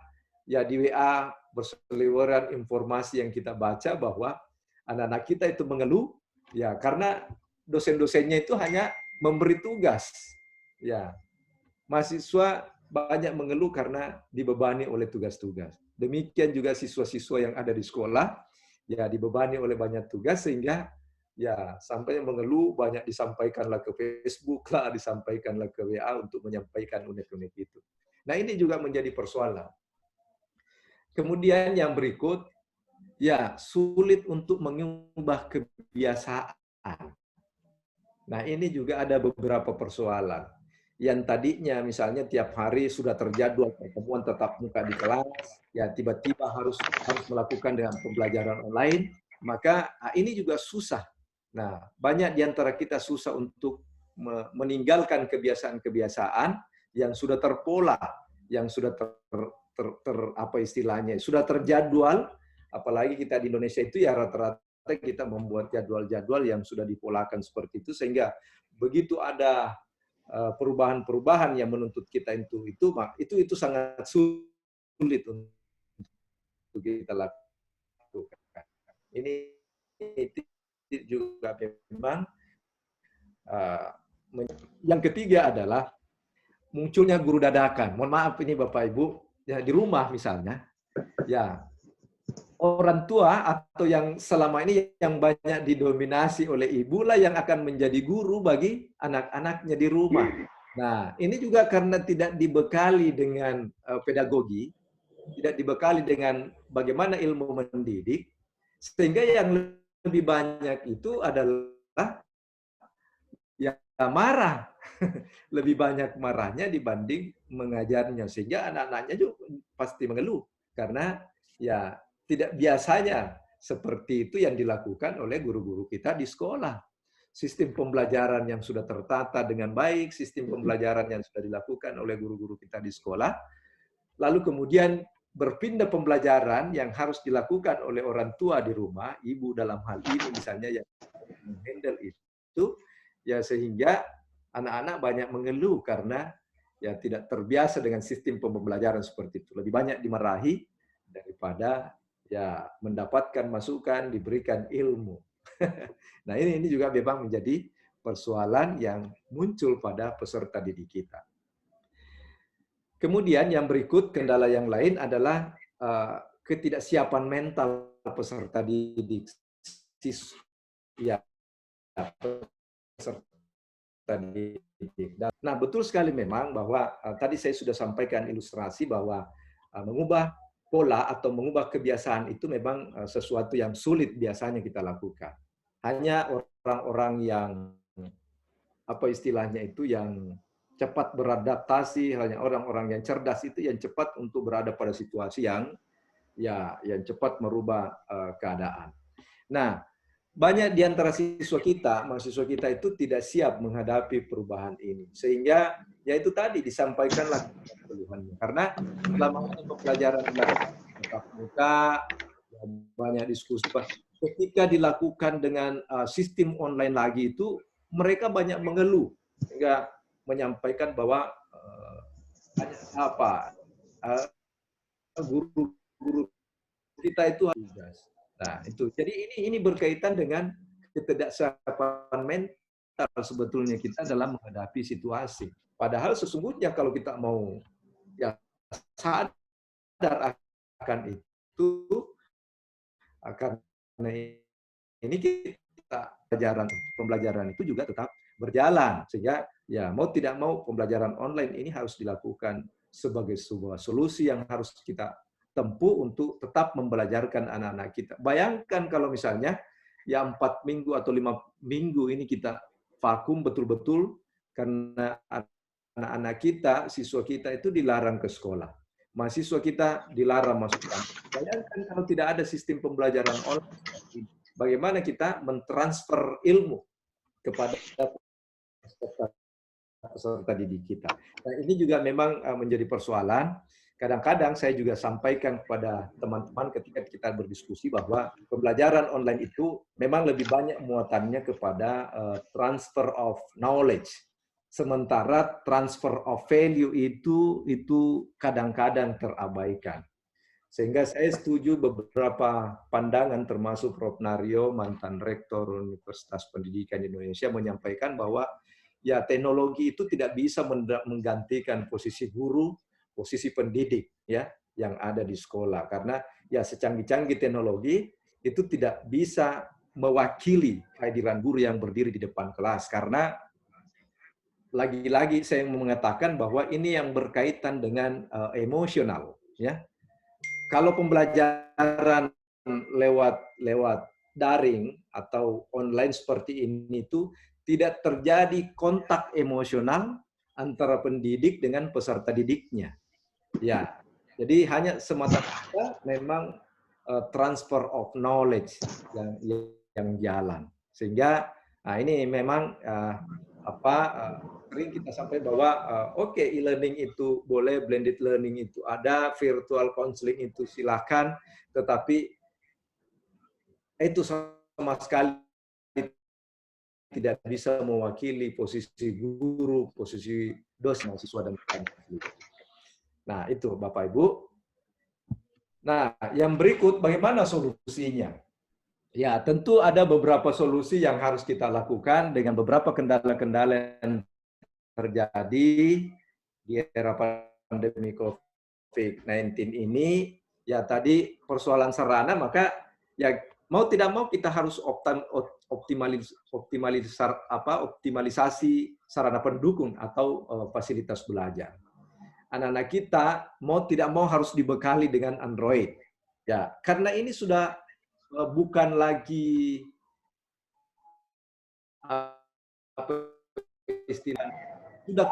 ya di WA berseliweran informasi yang kita baca bahwa anak-anak kita itu mengeluh ya karena dosen-dosennya itu hanya memberi tugas. Ya, mahasiswa banyak mengeluh karena dibebani oleh tugas-tugas. Demikian juga siswa-siswa yang ada di sekolah ya dibebani oleh banyak tugas sehingga ya sampai mengeluh, banyak disampaikanlah ke Facebook lah, disampaikanlah ke WA untuk menyampaikan unek-unek itu. Nah, ini juga menjadi persoalan. Kemudian yang berikut, ya sulit untuk mengubah kebiasaan. Nah, ini juga ada beberapa persoalan. Yang tadinya misalnya tiap hari sudah terjadwal pertemuan tatap muka di kelas, ya tiba-tiba harus melakukan dengan pembelajaran online, maka ini juga susah. Nah, banyak di antara kita susah untuk meninggalkan kebiasaan-kebiasaan yang sudah terpola, yang sudah apa istilahnya, sudah terjadwal, apalagi kita di Indonesia itu ya rata-rata kita membuat jadwal-jadwal yang sudah dipolakan seperti itu, sehingga begitu ada perubahan-perubahan yang menuntut kita itu sangat sulit untuk kita lakukan. Ini juga memang yang ketiga adalah munculnya guru dadakan. Mohon maaf ini Bapak Ibu, ya di rumah misalnya, ya orang tua atau yang selama ini yang banyak didominasi oleh ibu lah yang akan menjadi guru bagi anak-anaknya di rumah. Nah, ini juga karena tidak dibekali dengan pedagogi, tidak dibekali dengan bagaimana ilmu mendidik, sehingga yang lebih banyak itu adalah ya marah. Lebih banyak marahnya dibanding mengajarnya, sehingga anak-anaknya juga pasti mengeluh karena ya tidak biasanya seperti itu yang dilakukan oleh guru-guru kita di sekolah. Sistem pembelajaran yang sudah tertata dengan baik, sistem pembelajaran yang sudah dilakukan oleh guru-guru kita di sekolah, lalu kemudian berpindah pembelajaran yang harus dilakukan oleh orang tua di rumah, ibu dalam hal ini misalnya yang menghandle itu, ya sehingga anak-anak banyak mengeluh karena ya tidak terbiasa dengan sistem pembelajaran seperti itu. Lebih banyak dimarahi daripada ya mendapatkan masukan, diberikan ilmu. Nah, ini juga memang menjadi persoalan yang muncul pada peserta didik kita. Kemudian yang berikut, kendala yang lain adalah ketidaksiapan mental peserta didik. Ya, peserta didik. Nah, betul sekali memang bahwa tadi saya sudah sampaikan ilustrasi bahwa mengubah pola atau mengubah kebiasaan itu memang sesuatu yang sulit biasanya kita lakukan. Hanya orang-orang yang apa istilahnya itu yang cepat beradaptasi, hanya orang-orang yang cerdas itu yang cepat untuk berada pada situasi yang cepat merubah keadaan. Nah, banyak di antara mahasiswa kita itu tidak siap menghadapi perubahan ini. Sehingga ya itu tadi disampaikanlah keluhannya. Karena selama ini pembelajaran tatap muka, banyak diskusi. Ketika dilakukan dengan sistem online lagi itu, mereka banyak mengeluh. Sehingga menyampaikan bahwa guru-guru kita itu tugas. Nah, itu. Jadi ini berkaitan dengan ketidaksiapan mental sebetulnya kita dalam menghadapi situasi. Padahal sesungguhnya kalau kita mau ya sadar akan itu, karena ini kita pembelajaran itu juga tetap berjalan, sehingga ya mau tidak mau pembelajaran online ini harus dilakukan sebagai sebuah solusi yang harus kita tempuh untuk tetap membelajarkan anak-anak kita. Bayangkan kalau misalnya ya 4 minggu atau 5 minggu ini kita vakum betul-betul karena anak-anak kita, siswa kita itu dilarang ke sekolah. Mahasiswa kita dilarang masuk kampus. Bayangkan kalau tidak ada sistem pembelajaran online, bagaimana kita mentransfer ilmu kepada peserta didik kita. Nah, ini juga memang menjadi persoalan. Kadang-kadang saya juga sampaikan kepada teman-teman ketika kita berdiskusi bahwa pembelajaran online itu memang lebih banyak muatannya kepada transfer of knowledge. Sementara transfer of value itu kadang-kadang terabaikan. Sehingga saya setuju beberapa pandangan termasuk Prof. Naryo, mantan Rektor Universitas Pendidikan Indonesia, menyampaikan bahwa ya teknologi itu tidak bisa menggantikan posisi guru, posisi pendidik ya yang ada di sekolah. Karena ya secanggih-canggih teknologi itu tidak bisa mewakili kehadiran guru yang berdiri di depan kelas. Karena lagi-lagi saya mengatakan bahwa ini yang berkaitan dengan emosional ya. Kalau pembelajaran lewat daring atau online seperti ini tuh tidak terjadi kontak emosional antara pendidik dengan peserta didiknya. Ya, jadi hanya semata-mata memang transfer of knowledge yang jalan. Sehingga ini memang sering kita sampai bahwa oke, e-learning itu boleh, blended learning itu ada, virtual counseling itu silakan, tetapi itu sama sekali tidak bisa mewakili posisi guru, posisi dosen, mahasiswa, dan lain-lain. Nah, itu Bapak Ibu. Nah, yang berikut bagaimana solusinya? Ya, tentu ada beberapa solusi yang harus kita lakukan dengan beberapa kendala-kendala yang terjadi di era pandemi COVID-19 ini. Ya, tadi persoalan sarana, maka ya mau tidak mau kita harus optimalisasi sarana pendukung atau fasilitas belajar. Anak-anak kita mau tidak mau harus dibekali dengan Android. Ya, karena ini sudah bukan lagi istilah sudah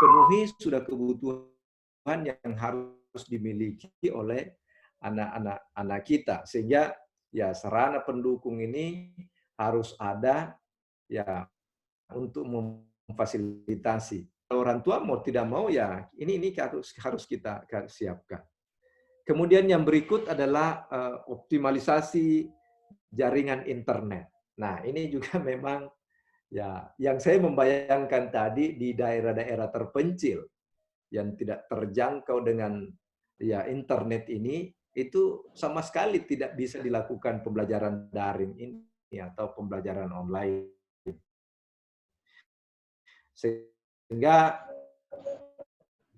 penuhi, sudah kebutuhan yang harus dimiliki oleh anak-anak kita, sehingga ya sarana pendukung ini harus ada ya untuk memfasilitasi. Kalau orang tua mau tidak mau ya ini harus kita siapkan. Kemudian yang berikut adalah optimalisasi jaringan internet. Nah, ini juga memang ya yang saya membayangkan tadi di daerah-daerah terpencil yang tidak terjangkau dengan ya internet ini, itu sama sekali tidak bisa dilakukan pembelajaran daring ini atau pembelajaran online. Sehingga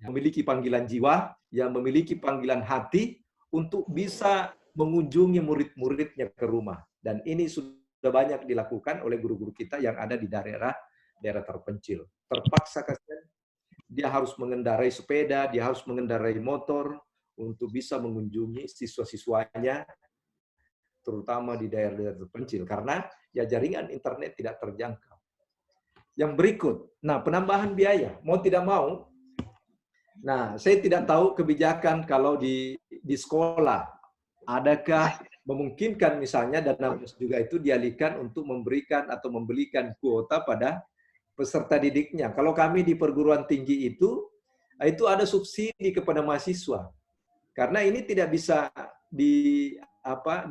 memiliki panggilan jiwa, yang memiliki panggilan hati untuk bisa mengunjungi murid-muridnya ke rumah. Dan ini sudah banyak dilakukan oleh guru-guru kita yang ada di daerah terpencil. Terpaksa kasihan, dia harus mengendarai sepeda, dia harus mengendarai motor untuk bisa mengunjungi siswa-siswanya, terutama di daerah-daerah terpencil, karena ya jaringan internet tidak terjangkau. Yang berikut, nah penambahan biaya, mau tidak mau. Nah, saya tidak tahu kebijakan kalau di sekolah, adakah memungkinkan misalnya dana juga itu dialihkan untuk memberikan atau membelikan kuota pada peserta didiknya. Kalau kami di perguruan tinggi itu ada subsidi kepada mahasiswa. Karena ini tidak bisa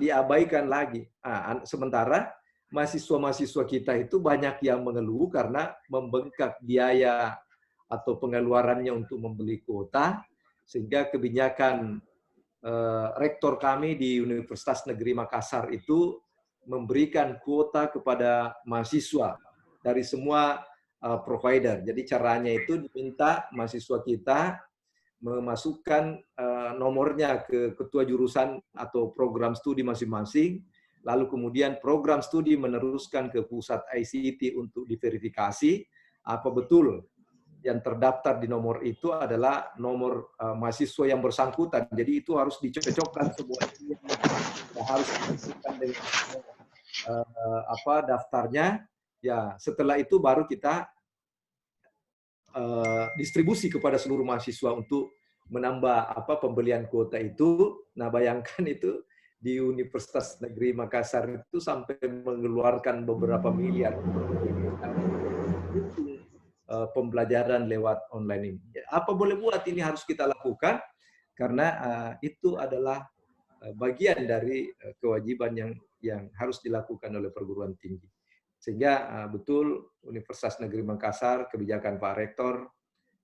diabaikan lagi. Nah, sementara mahasiswa-mahasiswa kita itu banyak yang mengeluh karena membengkak biaya atau pengeluarannya untuk membeli kuota, sehingga kebijakan rektor kami di Universitas Negeri Makassar itu memberikan kuota kepada mahasiswa dari semua provider. Jadi caranya itu diminta mahasiswa kita memasukkan nomornya ke ketua jurusan atau program studi masing-masing, lalu kemudian program studi meneruskan ke pusat ICT untuk diverifikasi apa betul yang terdaftar di nomor itu adalah nomor mahasiswa yang bersangkutan. Jadi itu harus dicocokkan semua ini, harus dicocokkan dengan daftarnya. Ya, setelah itu baru kita distribusi kepada seluruh mahasiswa untuk menambah pembelian kuota itu. Nah, bayangkan itu di Universitas Negeri Makassar itu sampai mengeluarkan beberapa miliar pembelajaran lewat online ini. Apa boleh buat, ini harus kita lakukan karena itu adalah bagian dari kewajiban yang harus dilakukan oleh perguruan tinggi. Sehingga betul Universitas Negeri Makassar, kebijakan Pak Rektor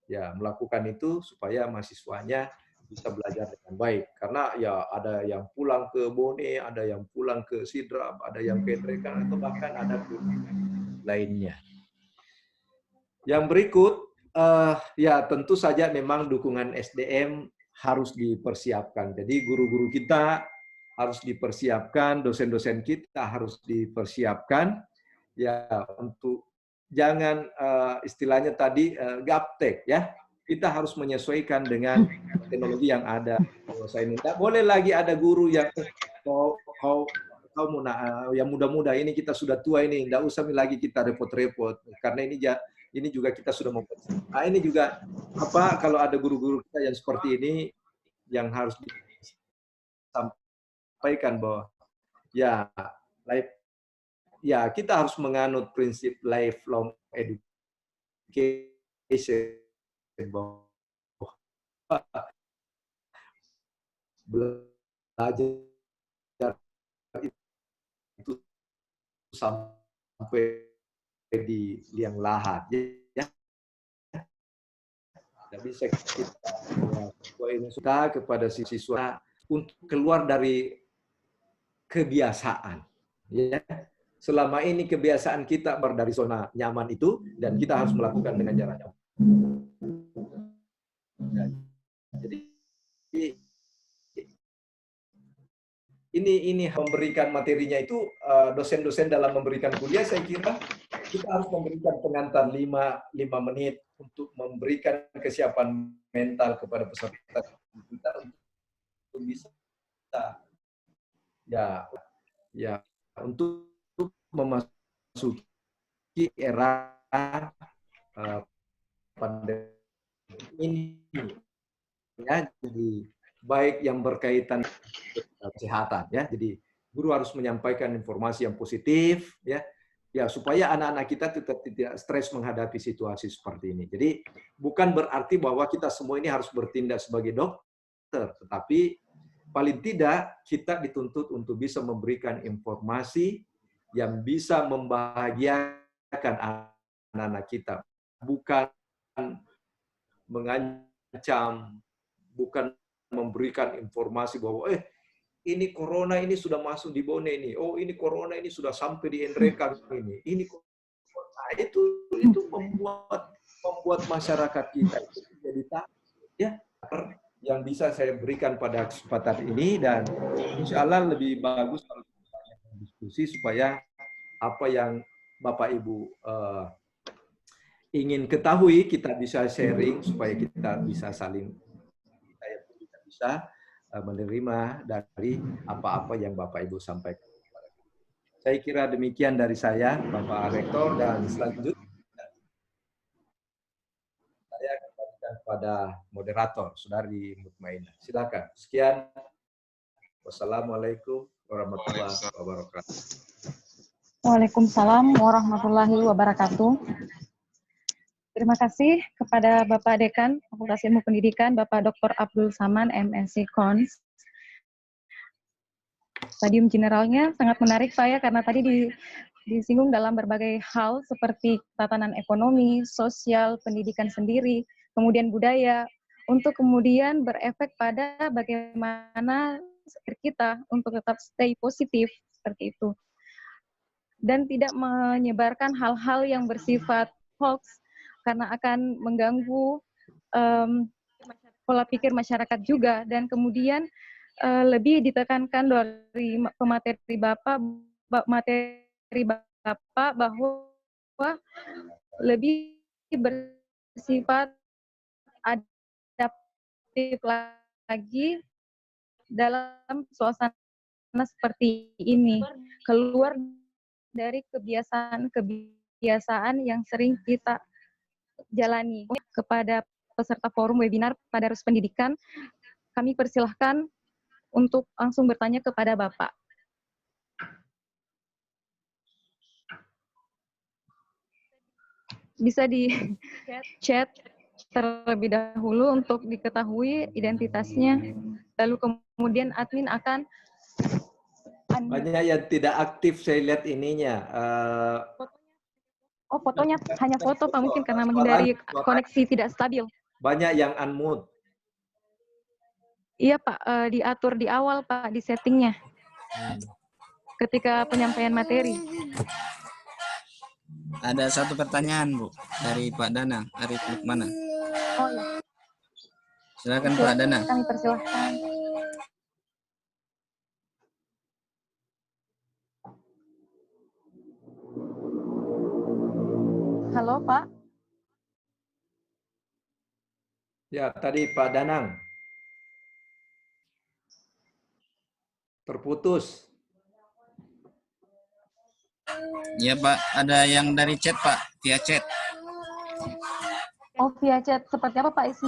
ya melakukan itu supaya mahasiswanya bisa belajar dengan baik. Karena ya ada yang pulang ke Bone, ada yang pulang ke Sidrap, ada yang ke Drekan, atau bahkan ada ke lainnya. Yang berikut, ya tentu saja memang dukungan SDM harus dipersiapkan. Jadi guru-guru kita harus dipersiapkan, dosen-dosen kita harus dipersiapkan, ya untuk jangan istilahnya tadi gaptek ya. Kita harus menyesuaikan dengan teknologi yang ada. Saya ini tidak boleh lagi ada guru yang kau yang muda-muda ini, kita sudah tua ini, tidak usah lagi kita repot-repot karena ini juga kita sudah mempersiapkan. Nah, ini juga kalau ada guru-guru kita yang seperti ini yang harus disampaikan bahwa ya kita harus menganut prinsip lifelong education, bahwa belajar itu sampai di liang lahat ya. Tidak bisa kita kepada siswa untuk keluar dari kebiasaan ya. Selama ini kebiasaan kita dari zona nyaman itu, dan kita harus melakukan dengan cara nyaman. Jadi ini memberikan materinya itu dosen-dosen dalam memberikan kuliah, saya kira kita harus memberikan pengantar 5 menit untuk memberikan kesiapan mental kepada peserta kita untuk bisa ya untuk memasuki era pandemi ini ya. Jadi baik yang berkaitan dengan kesehatan ya. Jadi guru harus menyampaikan informasi yang positif ya supaya anak-anak kita tetap tidak stres menghadapi situasi seperti ini. Jadi bukan berarti bahwa kita semua ini harus bertindak sebagai dokter, tetapi paling tidak kita dituntut untuk bisa memberikan informasi yang bisa membahagiakan anak-anak kita, bukan mengancam, bukan memberikan informasi bahwa ini corona ini sudah masuk di Bone ini, oh ini corona ini sudah sampai di Endrekan ini corona itu membuat masyarakat kita itu jadi takut ya. Yang bisa saya berikan pada kesempatan ini, dan insya Allah lebih bagus kalau kita diskusi supaya apa yang Bapak Ibu ingin ketahui kita bisa sharing supaya kita bisa saling bisa menerima dari apa-apa yang Bapak Ibu sampaikan. Saya kira demikian dari saya, Bapak Rektor, dan selanjutnya saya kembalikan kepada moderator, Saudari Mutmainah. Silakan. Sekian. Wassalamualaikum warahmatullahi wabarakatuh. Waalaikumsalam warahmatullahi wabarakatuh. Terima kasih kepada Bapak Dekan Fakultas Ilmu Pendidikan, Bapak Dr. Abdul Saman, MSc Cons. Stadium generalnya sangat menarik Pak ya, karena tadi disinggung dalam berbagai hal seperti tatanan ekonomi, sosial, pendidikan sendiri, kemudian budaya, untuk kemudian berefek pada bagaimana kita untuk tetap stay positif seperti itu. Dan tidak menyebarkan hal-hal yang bersifat hoax, karena akan mengganggu pola pikir masyarakat juga. Dan kemudian lebih ditekankan dari pemateri Bapak bahwa lebih bersifat adaptif lagi dalam suasana seperti ini, keluar dari kebiasaan yang sering kita jalani. Kepada peserta forum webinar Tadarus Pendidikan, kami persilahkan untuk langsung bertanya kepada Bapak. Bisa di chat terlebih dahulu untuk diketahui identitasnya, lalu kemudian admin akan banyak yang tidak aktif, saya lihat ininya. Oh, fotonya hanya foto Pak, mungkin karena menghindari koneksi tidak stabil. Banyak yang unmute. Iya Pak, diatur di awal Pak, di settingnya. Ketika penyampaian materi. Ada satu pertanyaan Bu dari Pak Danang Arif Lukmana. Oh ya. Silakan Pak Danang. Kami persilahkan. Halo Pak. Ya, tadi Pak Danang. Terputus. Ya Pak, ada yang dari chat Pak, via chat. Oh, via chat. Seperti apa Pak isi?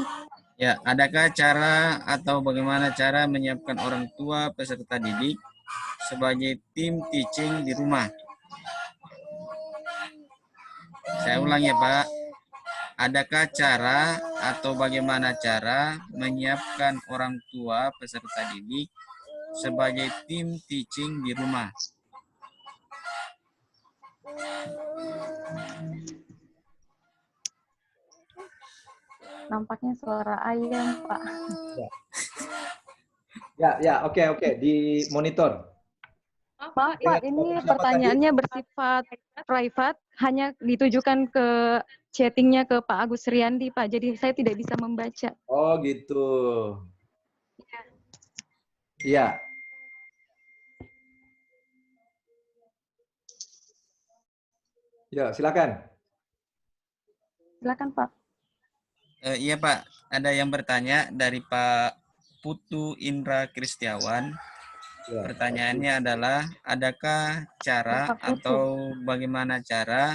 Ya, adakah cara atau bagaimana cara menyiapkan orang tua peserta didik sebagai tim teaching di rumah? Saya ulang ya Pak. Adakah cara atau bagaimana cara menyiapkan orang tua peserta didik sebagai tim teaching di rumah? Nampaknya suara ayam, Pak. Ya, oke, di monitor. Pak, ini pertanyaannya bersifat private, hanya ditujukan ke chattingnya ke Pak Agus Riyandi, Pak. Jadi saya tidak bisa membaca. Oh, gitu. Iya. Ya, silakan. Silakan, Pak. Iya Pak, ada yang bertanya dari Pak Putu Indra Kristiawan. Ya. Pertanyaannya adalah, adakah cara atau bagaimana cara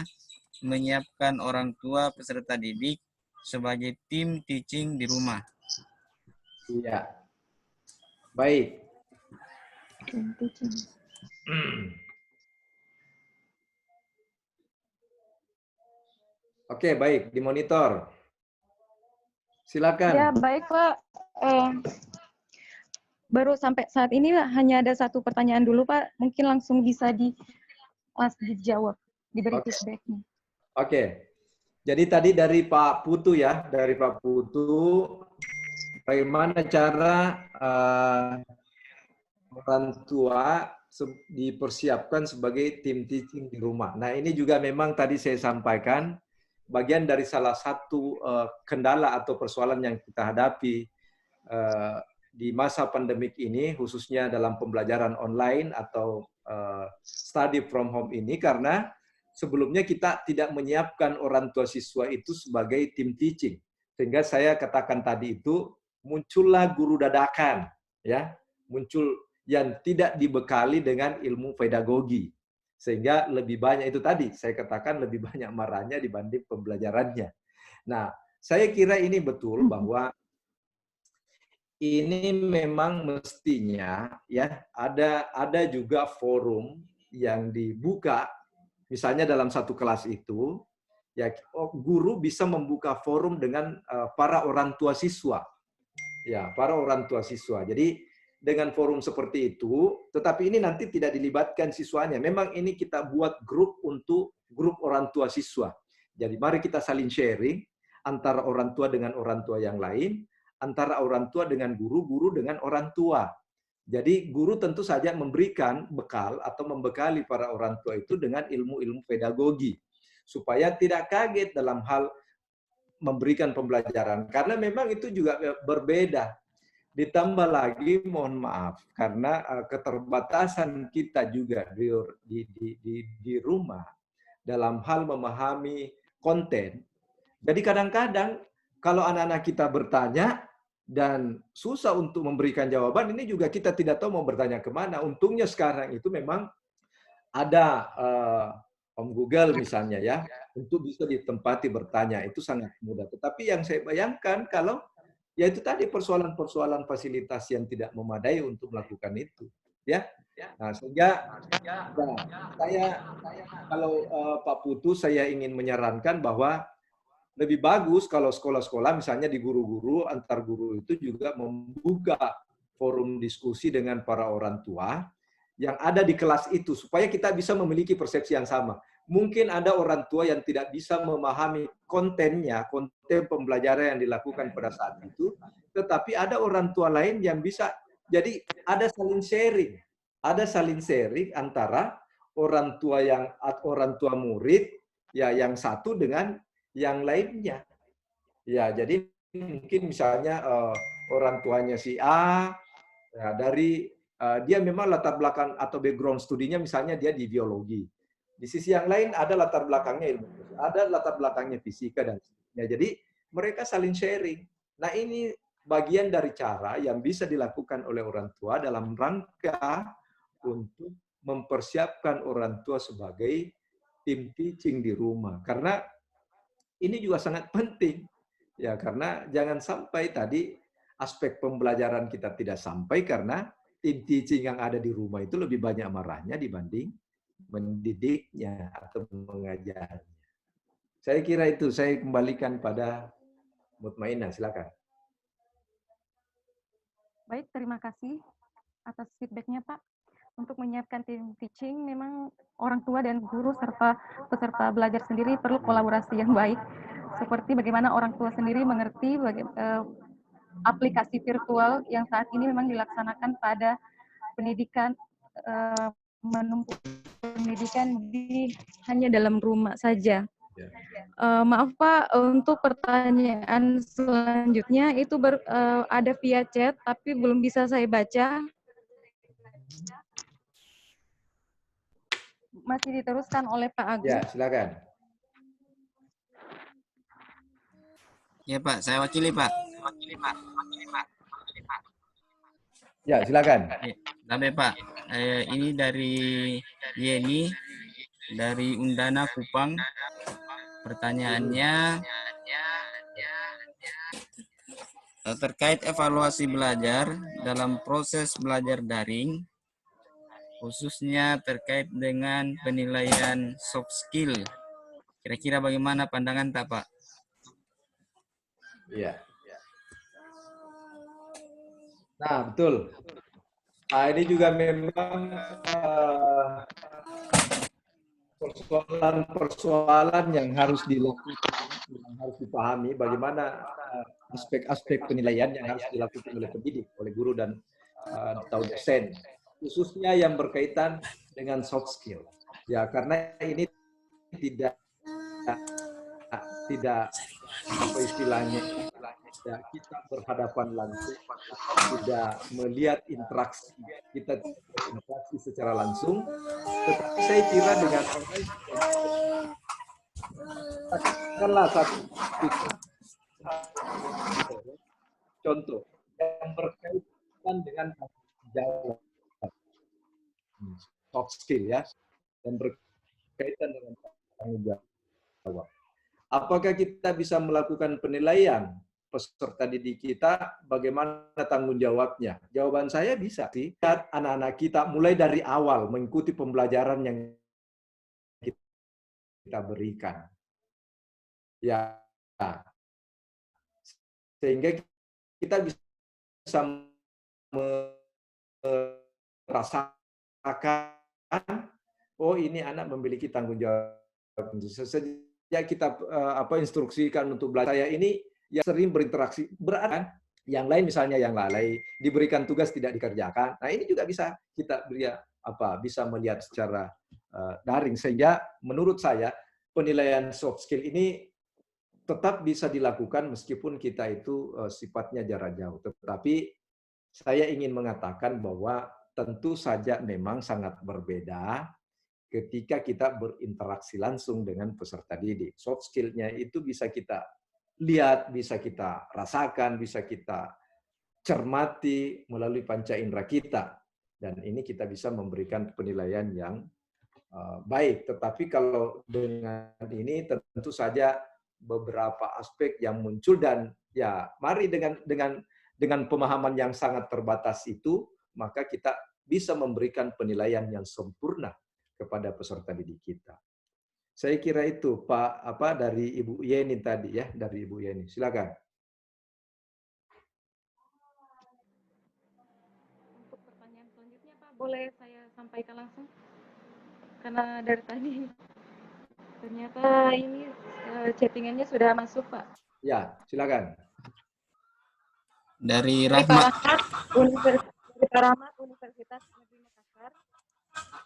menyiapkan orang tua peserta didik sebagai tim teaching di rumah? Iya. Baik. Oke, baik, dimonitor. Silakan. Ya, baik Pak. Baru sampai saat ini hanya ada satu pertanyaan dulu Pak. Mungkin langsung bisa dijawab, diberi feedback-nya. Oke. Jadi tadi dari Pak Putu ya, dari Pak Putu, bagaimana cara orang tua dipersiapkan sebagai tim teaching di rumah. Nah, ini juga memang tadi saya sampaikan, bagian dari salah satu kendala atau persoalan yang kita hadapi di masa pandemik ini, khususnya dalam pembelajaran online atau study from home ini, karena sebelumnya kita tidak menyiapkan orang tua siswa itu sebagai tim teaching. Sehingga saya katakan tadi itu, muncullah guru dadakan, ya, muncul yang tidak dibekali dengan ilmu pedagogi. Sehingga lebih banyak itu tadi, saya katakan lebih banyak marahnya dibanding pembelajarannya. Nah, saya kira ini betul bahwa ini memang mestinya ya ada juga forum yang dibuka, misalnya dalam satu kelas itu ya guru bisa membuka forum dengan para orang tua siswa. Ya, para orang tua siswa. Jadi dengan forum seperti itu, tetapi ini nanti tidak dilibatkan siswanya. Memang ini kita buat grup untuk grup orang tua siswa. Jadi mari kita saling sharing antara orang tua dengan orang tua yang lain, antara orang tua dengan guru, guru dengan orang tua. Jadi guru tentu saja memberikan bekal atau membekali para orang tua itu dengan ilmu-ilmu pedagogi supaya tidak kaget dalam hal memberikan pembelajaran. Karena memang itu juga berbeda. Ditambah lagi, mohon maaf, karena keterbatasan kita juga di rumah dalam hal memahami konten, Jadi kadang-kadang kalau anak-anak kita bertanya dan susah untuk memberikan jawaban, ini juga kita tidak tahu mau bertanya kemana. Untungnya sekarang itu memang ada Om Google misalnya ya, untuk bisa ditempati bertanya, itu sangat mudah. Tetapi yang saya bayangkan kalau ya itu tadi persoalan-persoalan fasilitas yang tidak memadai untuk melakukan itu, ya. Nah, sehingga nah, saya kalau Pak Putu saya ingin menyarankan bahwa lebih bagus kalau sekolah-sekolah misalnya di guru-guru antar guru itu juga membuka forum diskusi dengan para orang tua yang ada di kelas itu supaya kita bisa memiliki persepsi yang sama. Mungkin ada orang tua yang tidak bisa memahami kontennya, konten pembelajaran yang dilakukan pada saat itu, tetapi ada orang tua lain yang bisa. Jadi ada saling sharing. Ada saling sharing antara orang tua murid ya yang satu dengan yang lainnya. Ya, jadi mungkin misalnya orang tuanya si A ya, dari dia memang latar belakang atau background studinya misalnya dia di biologi. Di sisi yang lain ada latar belakangnya ilmu, ada latar belakangnya fisika dan sebagainya. Jadi mereka saling sharing. Nah, ini bagian dari cara yang bisa dilakukan oleh orang tua dalam rangka untuk mempersiapkan orang tua sebagai tim teaching di rumah. Karena ini juga sangat penting. Ya, karena jangan sampai tadi aspek pembelajaran kita tidak sampai karena tim teaching yang ada di rumah itu lebih banyak marahnya dibanding mendidiknya atau mengajarnya. Saya kira itu, saya kembalikan pada Mutmainah, silakan. Baik, terima kasih atas feedback-nya, Pak. Untuk menyiapkan tim teaching, memang orang tua dan guru serta peserta belajar sendiri perlu kolaborasi yang baik. Seperti bagaimana orang tua sendiri mengerti aplikasi virtual yang saat ini memang dilaksanakan pada pendidikan, menumpuk pendidikan hanya dalam rumah saja. Maaf Pak, untuk pertanyaan selanjutnya itu ada via chat, tapi belum bisa saya baca. Masih diteruskan oleh Pak Agus. Ya, silakan. Ya Pak, saya wakili Pak. Ya, silakan. Sampai Pak, ini dari Yeni, dari Undana Kupang. Pertanyaannya terkait evaluasi belajar dalam proses belajar daring, khususnya terkait dengan penilaian soft skill. Kira-kira bagaimana pandangan Pak? Iya. Nah, betul. Nah, ini juga memang persoalan-persoalan yang harus dilakukan, yang harus dipahami bagaimana aspek-aspek penilaian yang harus dilakukan oleh pendidik, oleh guru dan atau dosen, khususnya yang berkaitan dengan soft skill. Ya, karena ini tidak apa istilahnya, ya, kita berhadapan langsung, tidak melihat interaksi, kita interaksi secara langsung, tetapi saya kira dengan katakanlah satu contoh yang berkaitan dengan jawab soft skill ya, dan berkaitan dengan tanggung jawab. Apakah kita bisa melakukan penilaian peserta didik kita, bagaimana tanggung jawabnya? Jawaban saya bisa sih. Lihat anak-anak kita mulai dari awal mengikuti pembelajaran yang kita berikan. Ya, sehingga kita bisa merasakan, oh ini anak memiliki tanggung jawab. Ya kita instruksikan untuk belajar. Saya ini yang sering berinteraksi berat, yang lain misalnya yang lalai diberikan tugas tidak dikerjakan. Nah ini juga bisa kita bisa melihat secara daring, sehingga menurut saya penilaian soft skill ini tetap bisa dilakukan meskipun kita itu sifatnya jarak jauh. Tetapi saya ingin mengatakan bahwa tentu saja memang sangat berbeda ketika kita berinteraksi langsung dengan peserta didik. Soft skill-nya itu bisa kita lihat, bisa kita rasakan, bisa kita cermati melalui panca indera kita. Dan ini kita bisa memberikan penilaian yang baik. Tetapi kalau dengan ini tentu saja beberapa aspek yang muncul, dan ya mari dengan pemahaman yang sangat terbatas itu, maka kita bisa memberikan penilaian yang sempurna kepada peserta didik kita. Saya kira itu Pak dari Ibu Yeni tadi ya, dari Ibu Yeni. Silakan. Untuk pertanyaan selanjutnya Pak, boleh saya sampaikan langsung? Karena dari tadi ternyata ini chattingannya sudah masuk Pak. Ya, silakan. Dari Pak Rahmat. Rahmat, Universitas Negeri Makassar.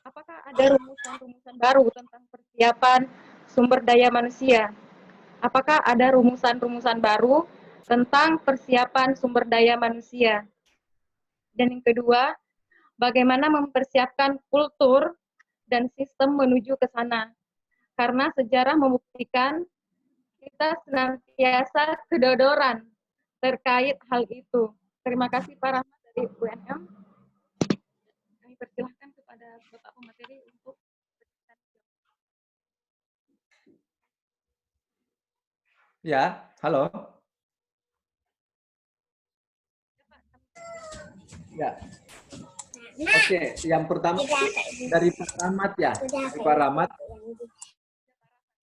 Apakah ada rumusan-rumusan baru tentang persiapan sumber daya manusia? Apakah ada rumusan-rumusan baru tentang persiapan sumber daya manusia? Dan yang kedua, bagaimana mempersiapkan kultur dan sistem menuju ke sana? Karena sejarah membuktikan kita senantiasa kedodoran terkait hal itu. Terima kasih Pak Rahmat dari UNM. Kami persilahkan kepada Bapak pemateri untuk Ya, halo. Ya. Oke, yang pertama dari Pak Rahmat ya. Dari Pak Rahmat.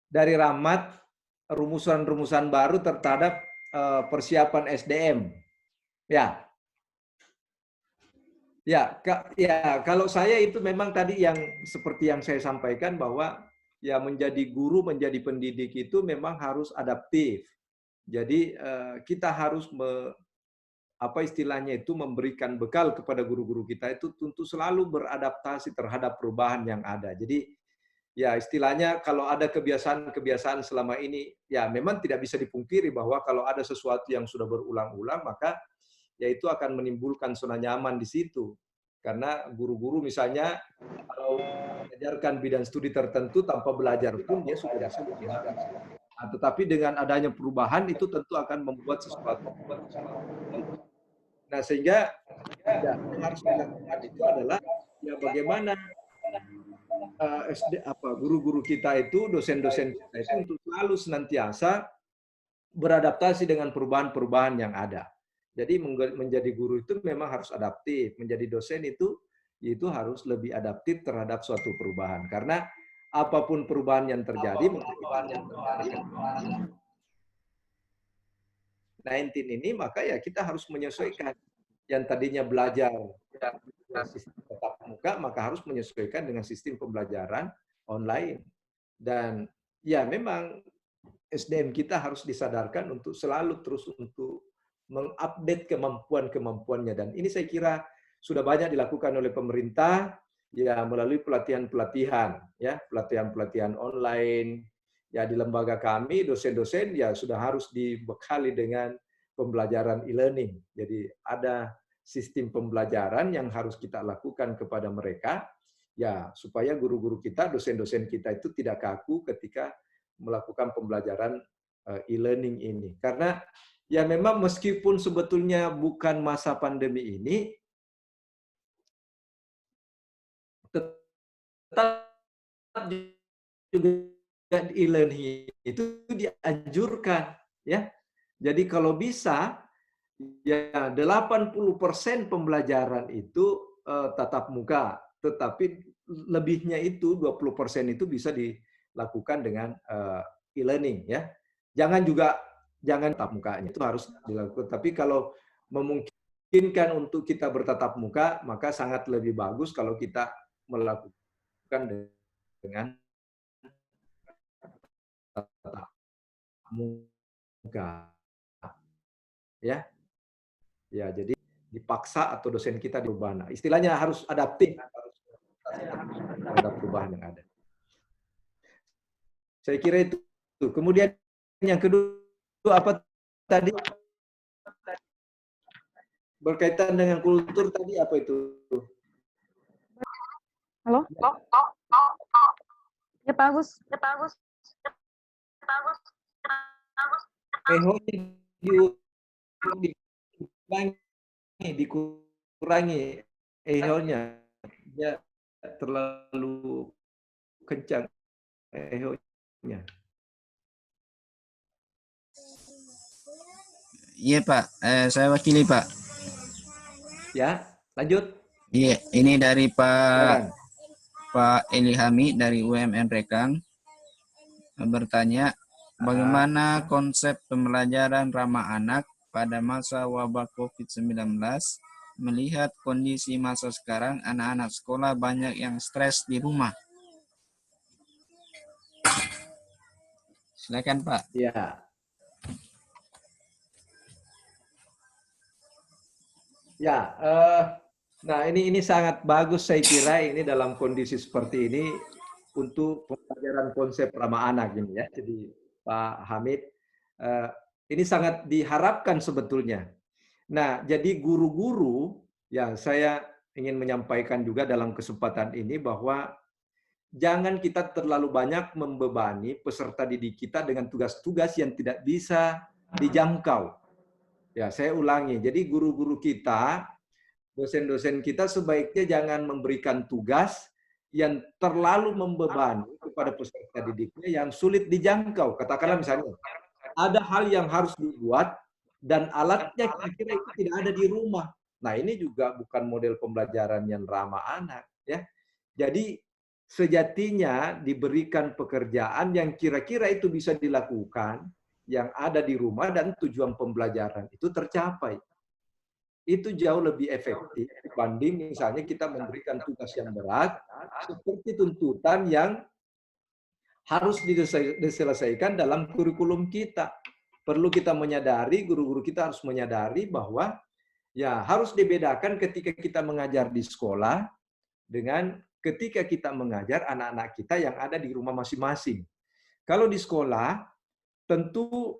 Dari Rahmat, rumusan-rumusan baru terhadap persiapan SDM. Ya. Ya, kalau saya itu memang tadi yang seperti yang saya sampaikan bahwa ya menjadi guru, menjadi pendidik itu memang harus adaptif. Jadi kita harus apa istilahnya itu memberikan bekal kepada guru-guru kita itu untuk selalu beradaptasi terhadap perubahan yang ada. Jadi ya istilahnya kalau ada kebiasaan-kebiasaan selama ini ya memang tidak bisa dipungkiri bahwa kalau ada sesuatu yang sudah berulang-ulang maka yaitu akan menimbulkan zona nyaman di situ. Karena guru-guru misalnya kalau mengajarkan bidang studi tertentu tanpa belajar pun dia sudah bisa belajar. Nah, tetapi dengan adanya perubahan itu tentu akan membuat sesuatu. Nah, sehingga ya, yang harus dilakukan itu adalah ya bagaimana guru-guru kita itu, dosen-dosen kita itu untuk selalu senantiasa beradaptasi dengan perubahan-perubahan yang ada. Jadi menjadi guru itu memang harus adaptif, menjadi dosen itu harus lebih adaptif terhadap suatu perubahan. Karena apapun perubahan yang terjadi, 19 ini maka ya kita harus menyesuaikan. Yang tadinya belajar sistem tatap muka, maka harus menyesuaikan dengan sistem pembelajaran online. Dan ya memang SDM kita harus disadarkan untuk selalu terus untuk mengupdate kemampuan-kemampuannya. Dan ini saya kira sudah banyak dilakukan oleh pemerintah ya melalui pelatihan-pelatihan ya, pelatihan-pelatihan online. Ya di lembaga kami dosen-dosen ya sudah harus dibekali dengan pembelajaran e-learning. Jadi ada sistem pembelajaran yang harus kita lakukan kepada mereka ya supaya guru-guru kita, dosen-dosen kita itu tidak kaku ketika melakukan pembelajaran e-learning ini. Karena ya memang meskipun sebetulnya bukan masa pandemi ini, tetap juga e-learning itu dianjurkan ya. Jadi kalau bisa ya 80% pembelajaran itu tatap muka, tetapi lebihnya itu 20% itu bisa dilakukan dengan e-learning ya. Jangan tatap mukanya itu harus dilakukan. Tapi kalau memungkinkan untuk kita bertatap muka, maka sangat lebih bagus kalau kita melakukan dengan tatap muka. Ya. Ya, jadi dipaksa atau dosen kita dirubah. Nah, istilahnya harus adaptif terhadap perubahan yang ada. Saya kira itu. Kemudian yang kedua apa tadi? Berkaitan dengan kultur tadi apa itu? Halo? Ya Pak Agus. eho-nya dikurangi eho-nya. Dia terlalu kencang eho-nya. Iya Pak, saya wakili Pak. Ya, lanjut. Iya, ini dari Silakan. Pak Elihami dari UMN Rekang bertanya, bagaimana konsep pembelajaran ramah anak pada masa wabah COVID-19 melihat kondisi masa sekarang anak-anak sekolah banyak yang stres di rumah? Silakan Pak. Ya. Ya, nah ini sangat bagus saya kira ini dalam kondisi seperti ini untuk pembelajaran konsep ramah anak ini ya. Jadi Pak Hamid, ini sangat diharapkan sebetulnya. Nah, jadi guru-guru ya saya ingin menyampaikan juga dalam kesempatan ini bahwa jangan kita terlalu banyak membebani peserta didik kita dengan tugas-tugas yang tidak bisa dijangkau. Ya, saya ulangi. Jadi guru-guru kita, dosen-dosen kita sebaiknya jangan memberikan tugas yang terlalu membebani kepada peserta didiknya yang sulit dijangkau. Katakanlah misalnya, ada hal yang harus dibuat dan alatnya kira-kira itu tidak ada di rumah. Nah, ini juga bukan model pembelajaran yang ramah anak. Ya. Jadi, sejatinya diberikan pekerjaan yang kira-kira itu bisa dilakukan, yang ada di rumah dan tujuan pembelajaran itu tercapai. Itu jauh lebih efektif dibanding misalnya kita memberikan tugas yang berat seperti tuntutan yang harus diselesaikan dalam kurikulum kita. Perlu kita menyadari, guru-guru kita harus menyadari bahwa ya harus dibedakan ketika kita mengajar di sekolah dengan ketika kita mengajar anak-anak kita yang ada di rumah masing-masing. Kalau di sekolah, tentu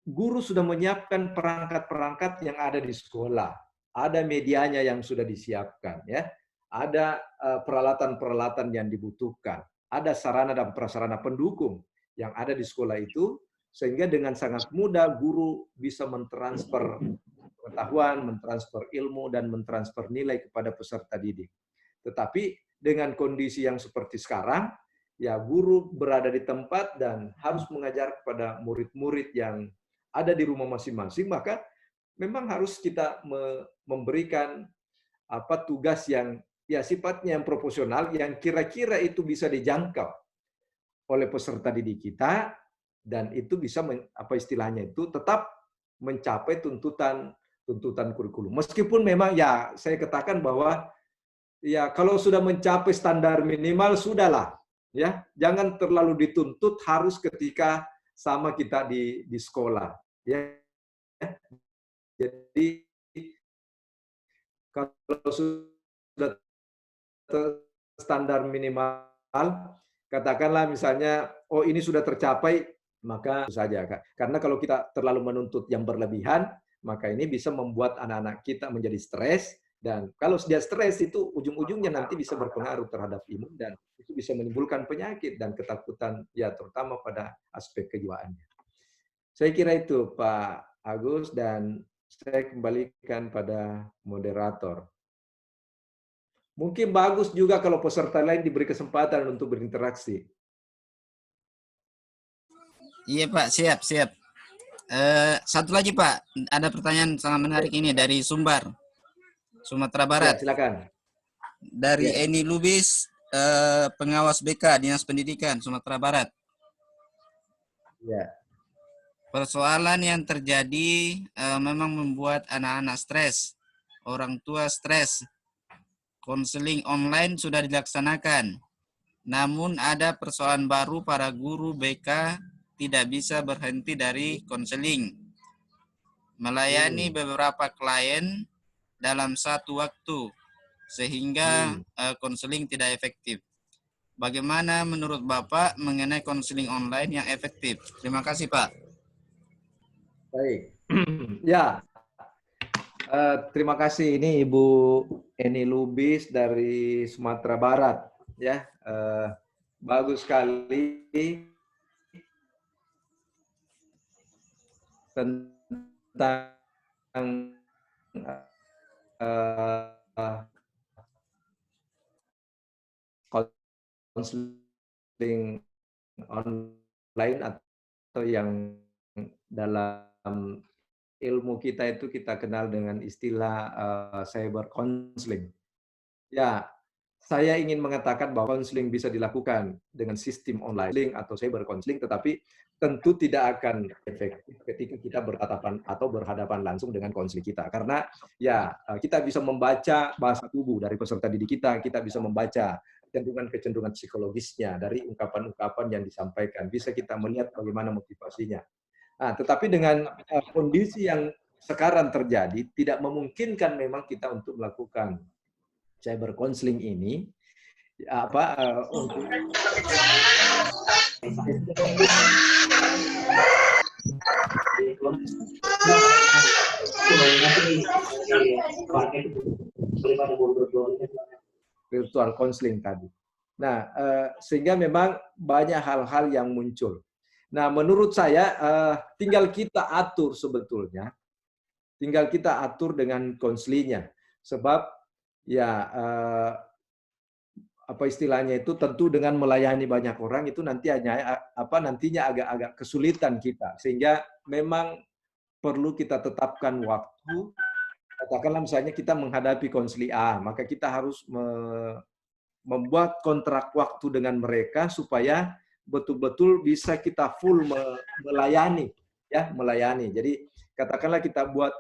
guru sudah menyiapkan perangkat-perangkat yang ada di sekolah. Ada medianya yang sudah disiapkan, ya. Ada peralatan-peralatan yang dibutuhkan. Ada sarana dan prasarana pendukung yang ada di sekolah itu, sehingga dengan sangat mudah guru bisa mentransfer pengetahuan, mentransfer ilmu, dan mentransfer nilai kepada peserta didik. Tetapi dengan kondisi yang seperti sekarang, ya guru berada di tempat dan harus mengajar kepada murid-murid yang ada di rumah masing-masing, maka memang harus kita memberikan tugas yang ya sifatnya yang proporsional, yang kira-kira itu bisa dijangkau oleh peserta didik kita, dan itu bisa istilahnya itu tetap mencapai tuntutan kurikulum. Meskipun memang ya saya katakan bahwa ya kalau sudah mencapai standar minimal sudahlah, ya jangan terlalu dituntut harus ketika sama kita di sekolah, ya. Jadi kalau sudah standar minimal, katakanlah misalnya, oh ini sudah tercapai, maka saja. Karena kalau kita terlalu menuntut yang berlebihan, maka ini bisa membuat anak-anak kita menjadi stres, dan kalau dia stres itu ujung-ujungnya nanti bisa berpengaruh terhadap imun, dan itu bisa menimbulkan penyakit dan ketakutan, ya terutama pada aspek kejiwaannya. Saya kira itu Pak Agus, dan saya kembalikan pada moderator. Mungkin bagus juga kalau peserta lain diberi kesempatan untuk berinteraksi. Iya Pak, siap. Satu lagi Pak, ada pertanyaan sangat menarik ini dari Sumbar, Sumatera Barat. Ya, silakan. Dari Eni Lubis, pengawas BK Dinas Pendidikan Sumatera Barat. Ya. Persoalan yang terjadi memang membuat anak-anak stres, orang tua stres. Konseling online sudah dilaksanakan. Namun ada persoalan baru, para guru BK tidak bisa berhenti dari konseling. Melayani beberapa klien dalam satu waktu, sehingga konseling tidak efektif. Bagaimana menurut Bapak mengenai konseling online yang efektif? Terima kasih Pak. Baik, ya, terima kasih. Ini Ibu Eni Lubis dari Sumatera Barat, ya, bagus sekali tentang konseling online atau yang dalam ilmu kita itu kita kenal dengan istilah cyber counseling. Ya, saya ingin mengatakan bahwa konseling bisa dilakukan dengan sistem online atau cyber counseling, tetapi tentu tidak akan efektif ketika kita berhadapan atau berhadapan langsung dengan konseling kita. Karena ya kita bisa membaca bahasa tubuh dari peserta didik kita bisa membaca kecenderungan-kecenderungan psikologisnya dari ungkapan-ungkapan yang disampaikan. Bisa kita melihat bagaimana motivasinya. Nah, tetapi dengan kondisi yang sekarang terjadi, tidak memungkinkan memang kita untuk melakukan cyber counseling ini untuk virtual counseling tadi. Nah, sehingga memang banyak hal-hal yang muncul. Nah, menurut saya tinggal kita atur sebetulnya, tinggal kita atur dengan konselingnya, sebab ya apa istilahnya itu tentu dengan melayani banyak orang itu nantinya agak-agak kesulitan kita, sehingga memang perlu kita tetapkan waktu. Katakanlah misalnya kita menghadapi konseling A, maka kita harus membuat kontrak waktu dengan mereka supaya betul-betul bisa kita full melayani, ya melayani. Jadi katakanlah kita buat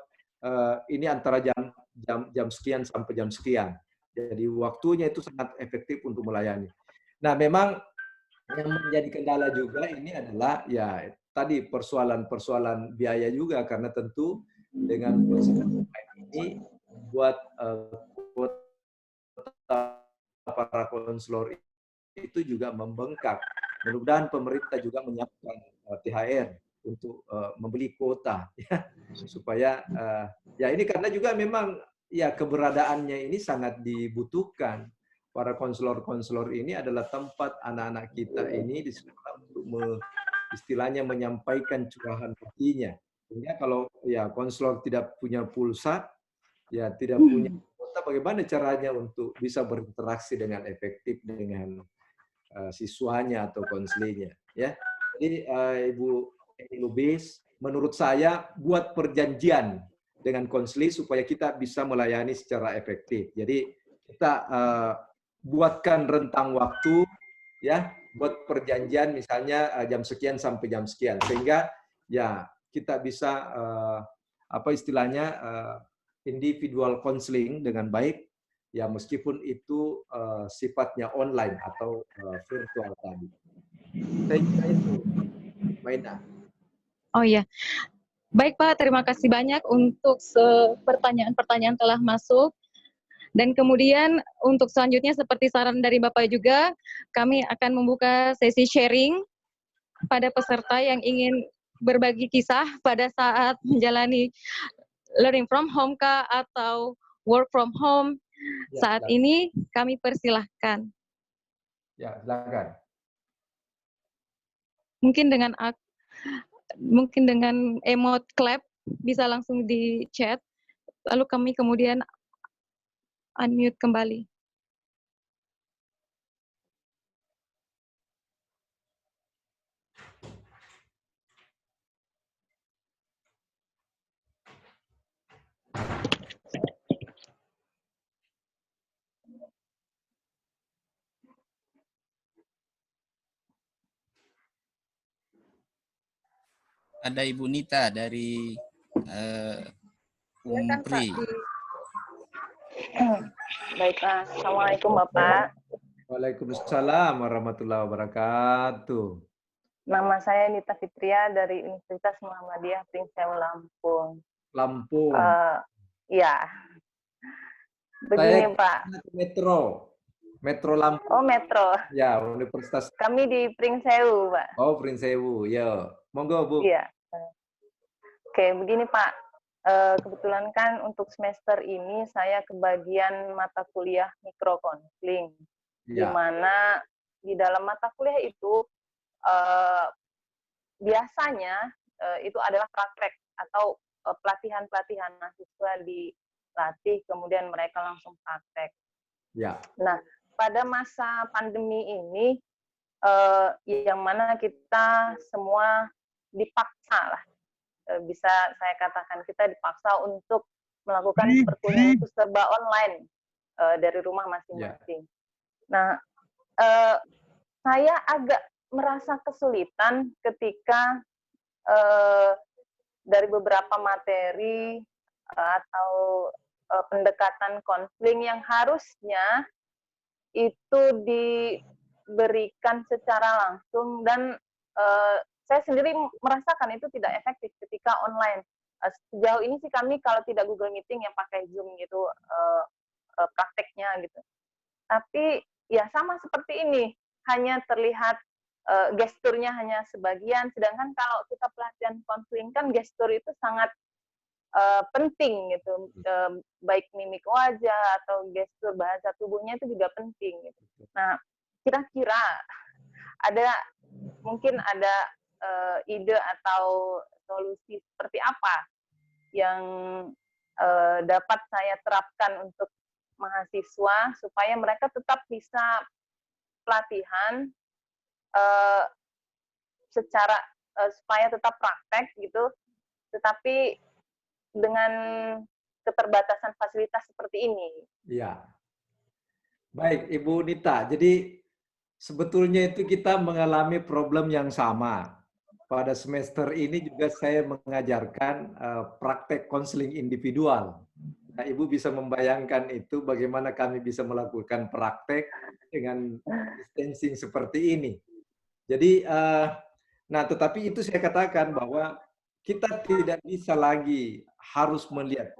ini antara jam sekian sampai jam sekian. Jadi waktunya itu sangat efektif untuk melayani. Nah, memang yang menjadi kendala juga ini adalah ya tadi persoalan biaya juga, karena tentu dengan ini buat para konselor itu juga membengkak. Mudah-mudahan pemerintah juga menyiapkan THR untuk membeli kuota ya, supaya ya ini karena juga memang ya keberadaannya ini sangat dibutuhkan. Para konselor-konselor ini adalah tempat anak-anak kita ini di sekolah untuk istilahnya menyampaikan curahan hatinya. Sehingga kalau ya konselor tidak punya pulsa, ya tidak punya kuota, bagaimana caranya untuk bisa berinteraksi dengan efektif dengan siswanya atau konselingnya, ya. Jadi Ibu Lubis, menurut saya buat perjanjian dengan konseling supaya kita bisa melayani secara efektif. Jadi kita buatkan rentang waktu, ya, buat perjanjian misalnya jam sekian sampai jam sekian, sehingga ya kita bisa apa istilahnya individual counseling dengan baik. Ya meskipun itu sifatnya online atau virtual tadi. Saya kira itu, Maida. Oh iya, baik Pak, terima kasih banyak untuk pertanyaan-pertanyaan telah masuk. Dan kemudian untuk selanjutnya seperti saran dari Bapak juga, kami akan membuka sesi sharing pada peserta yang ingin berbagi kisah pada saat menjalani learning from home kah atau work from home. Ya, Saat ini kami persilahkan. Ya, silakan. Mungkin dengan emot clap bisa langsung di chat, lalu kami kemudian unmute kembali. Ada Ibu Nita dari Umpri. Baiklah, Assalamualaikum Bapak. Waalaikumsalam warahmatullahi wabarakatuh. Nama saya Nita Fitria dari Universitas Muhammadiyah Pringseu Lampung. Lampung. Ya, begini Saya Pak. Metro Lampung. Oh Metro. Ya, Universitas. Kami di Pringseu Pak. Oh Pringseu, ya. Monggo Bu. Iya. Oke, begini Pak. Kebetulan kan untuk semester ini saya kebagian mata kuliah mikrokonseling, di mana di dalam mata kuliah itu biasanya itu adalah praktek atau pelatihan-pelatihan mahasiswa dilatih, kemudian mereka langsung praktek. Ya. Nah, pada masa pandemi ini, yang mana kita semua dipaksa lah, bisa saya katakan kita dipaksa untuk melakukan perkuliahan itu serba online dari rumah masing-masing. Nah, saya agak merasa kesulitan ketika dari beberapa materi atau pendekatan konseling yang harusnya itu diberikan secara langsung, dan saya sendiri merasakan itu tidak efektif ketika online. Sejauh ini sih kami kalau tidak Google Meeting yang pakai Zoom gitu prakteknya gitu. Tapi ya sama seperti ini, hanya terlihat gesturnya hanya sebagian, sedangkan kalau kita pelatihan konseling kan gestur itu sangat penting gitu, baik mimik wajah atau gestur bahasa tubuhnya itu juga penting gitu. Nah, kira-kira mungkin ada ide atau solusi seperti apa yang dapat saya terapkan untuk mahasiswa supaya mereka tetap bisa pelatihan secara supaya tetap praktek gitu, tetapi dengan keterbatasan fasilitas seperti ini. Iya. Baik, Ibu Nita. Jadi sebetulnya itu kita mengalami problem yang sama. Pada semester ini juga saya mengajarkan praktek konseling individual. Nah, Ibu bisa membayangkan itu bagaimana kami bisa melakukan praktek dengan distancing seperti ini. Jadi, nah tetapi itu saya katakan bahwa kita tidak bisa lagi harus melihat.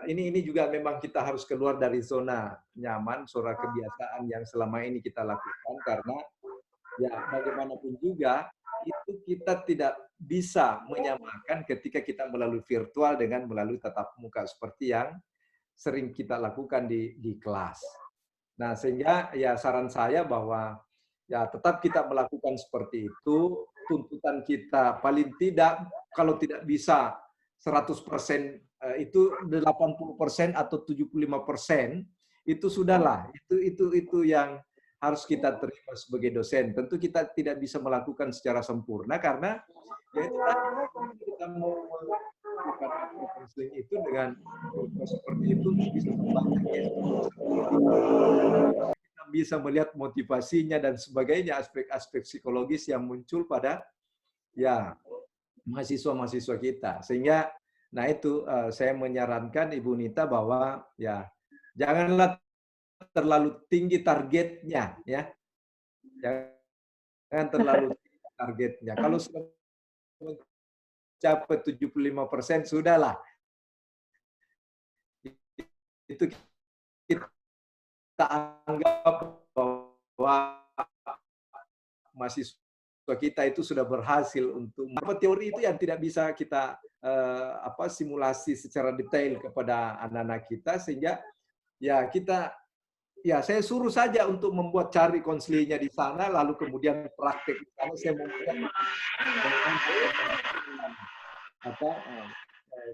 Ini juga memang kita harus keluar dari zona nyaman, zona kebiasaan yang selama ini kita lakukan, karena ya bagaimanapun juga itu kita tidak bisa menyamakan ketika kita melalui virtual dengan melalui tatap muka seperti yang sering kita lakukan di kelas. Nah, sehingga ya saran saya bahwa ya tetap kita melakukan seperti itu, tuntutan kita paling tidak kalau tidak bisa 100% itu 80% atau 75% itu sudahlah. Itu yang harus kita terima sebagai dosen. Tentu kita tidak bisa melakukan secara sempurna karena ya itu kita mau melakukan konseling itu dengan seperti itu bisa membantu kita bisa melihat motivasinya dan sebagainya, aspek-aspek psikologis yang muncul pada ya mahasiswa-mahasiswa kita. Sehingga nah itu saya menyarankan Ibu Nita bahwa ya janganlah terlalu tinggi targetnya ya. Jangan terlalu tinggi targetnya. Kalau sudah mencapai 75% sudahlah. Itu kita anggap bahwa mahasiswa kita itu sudah berhasil untuk teori itu yang tidak bisa kita simulasi secara detail kepada anak-anak kita, sehingga ya kita ya saya suruh saja untuk membuat cari konselingnya di sana, lalu kemudian praktek di sana. Saya membuat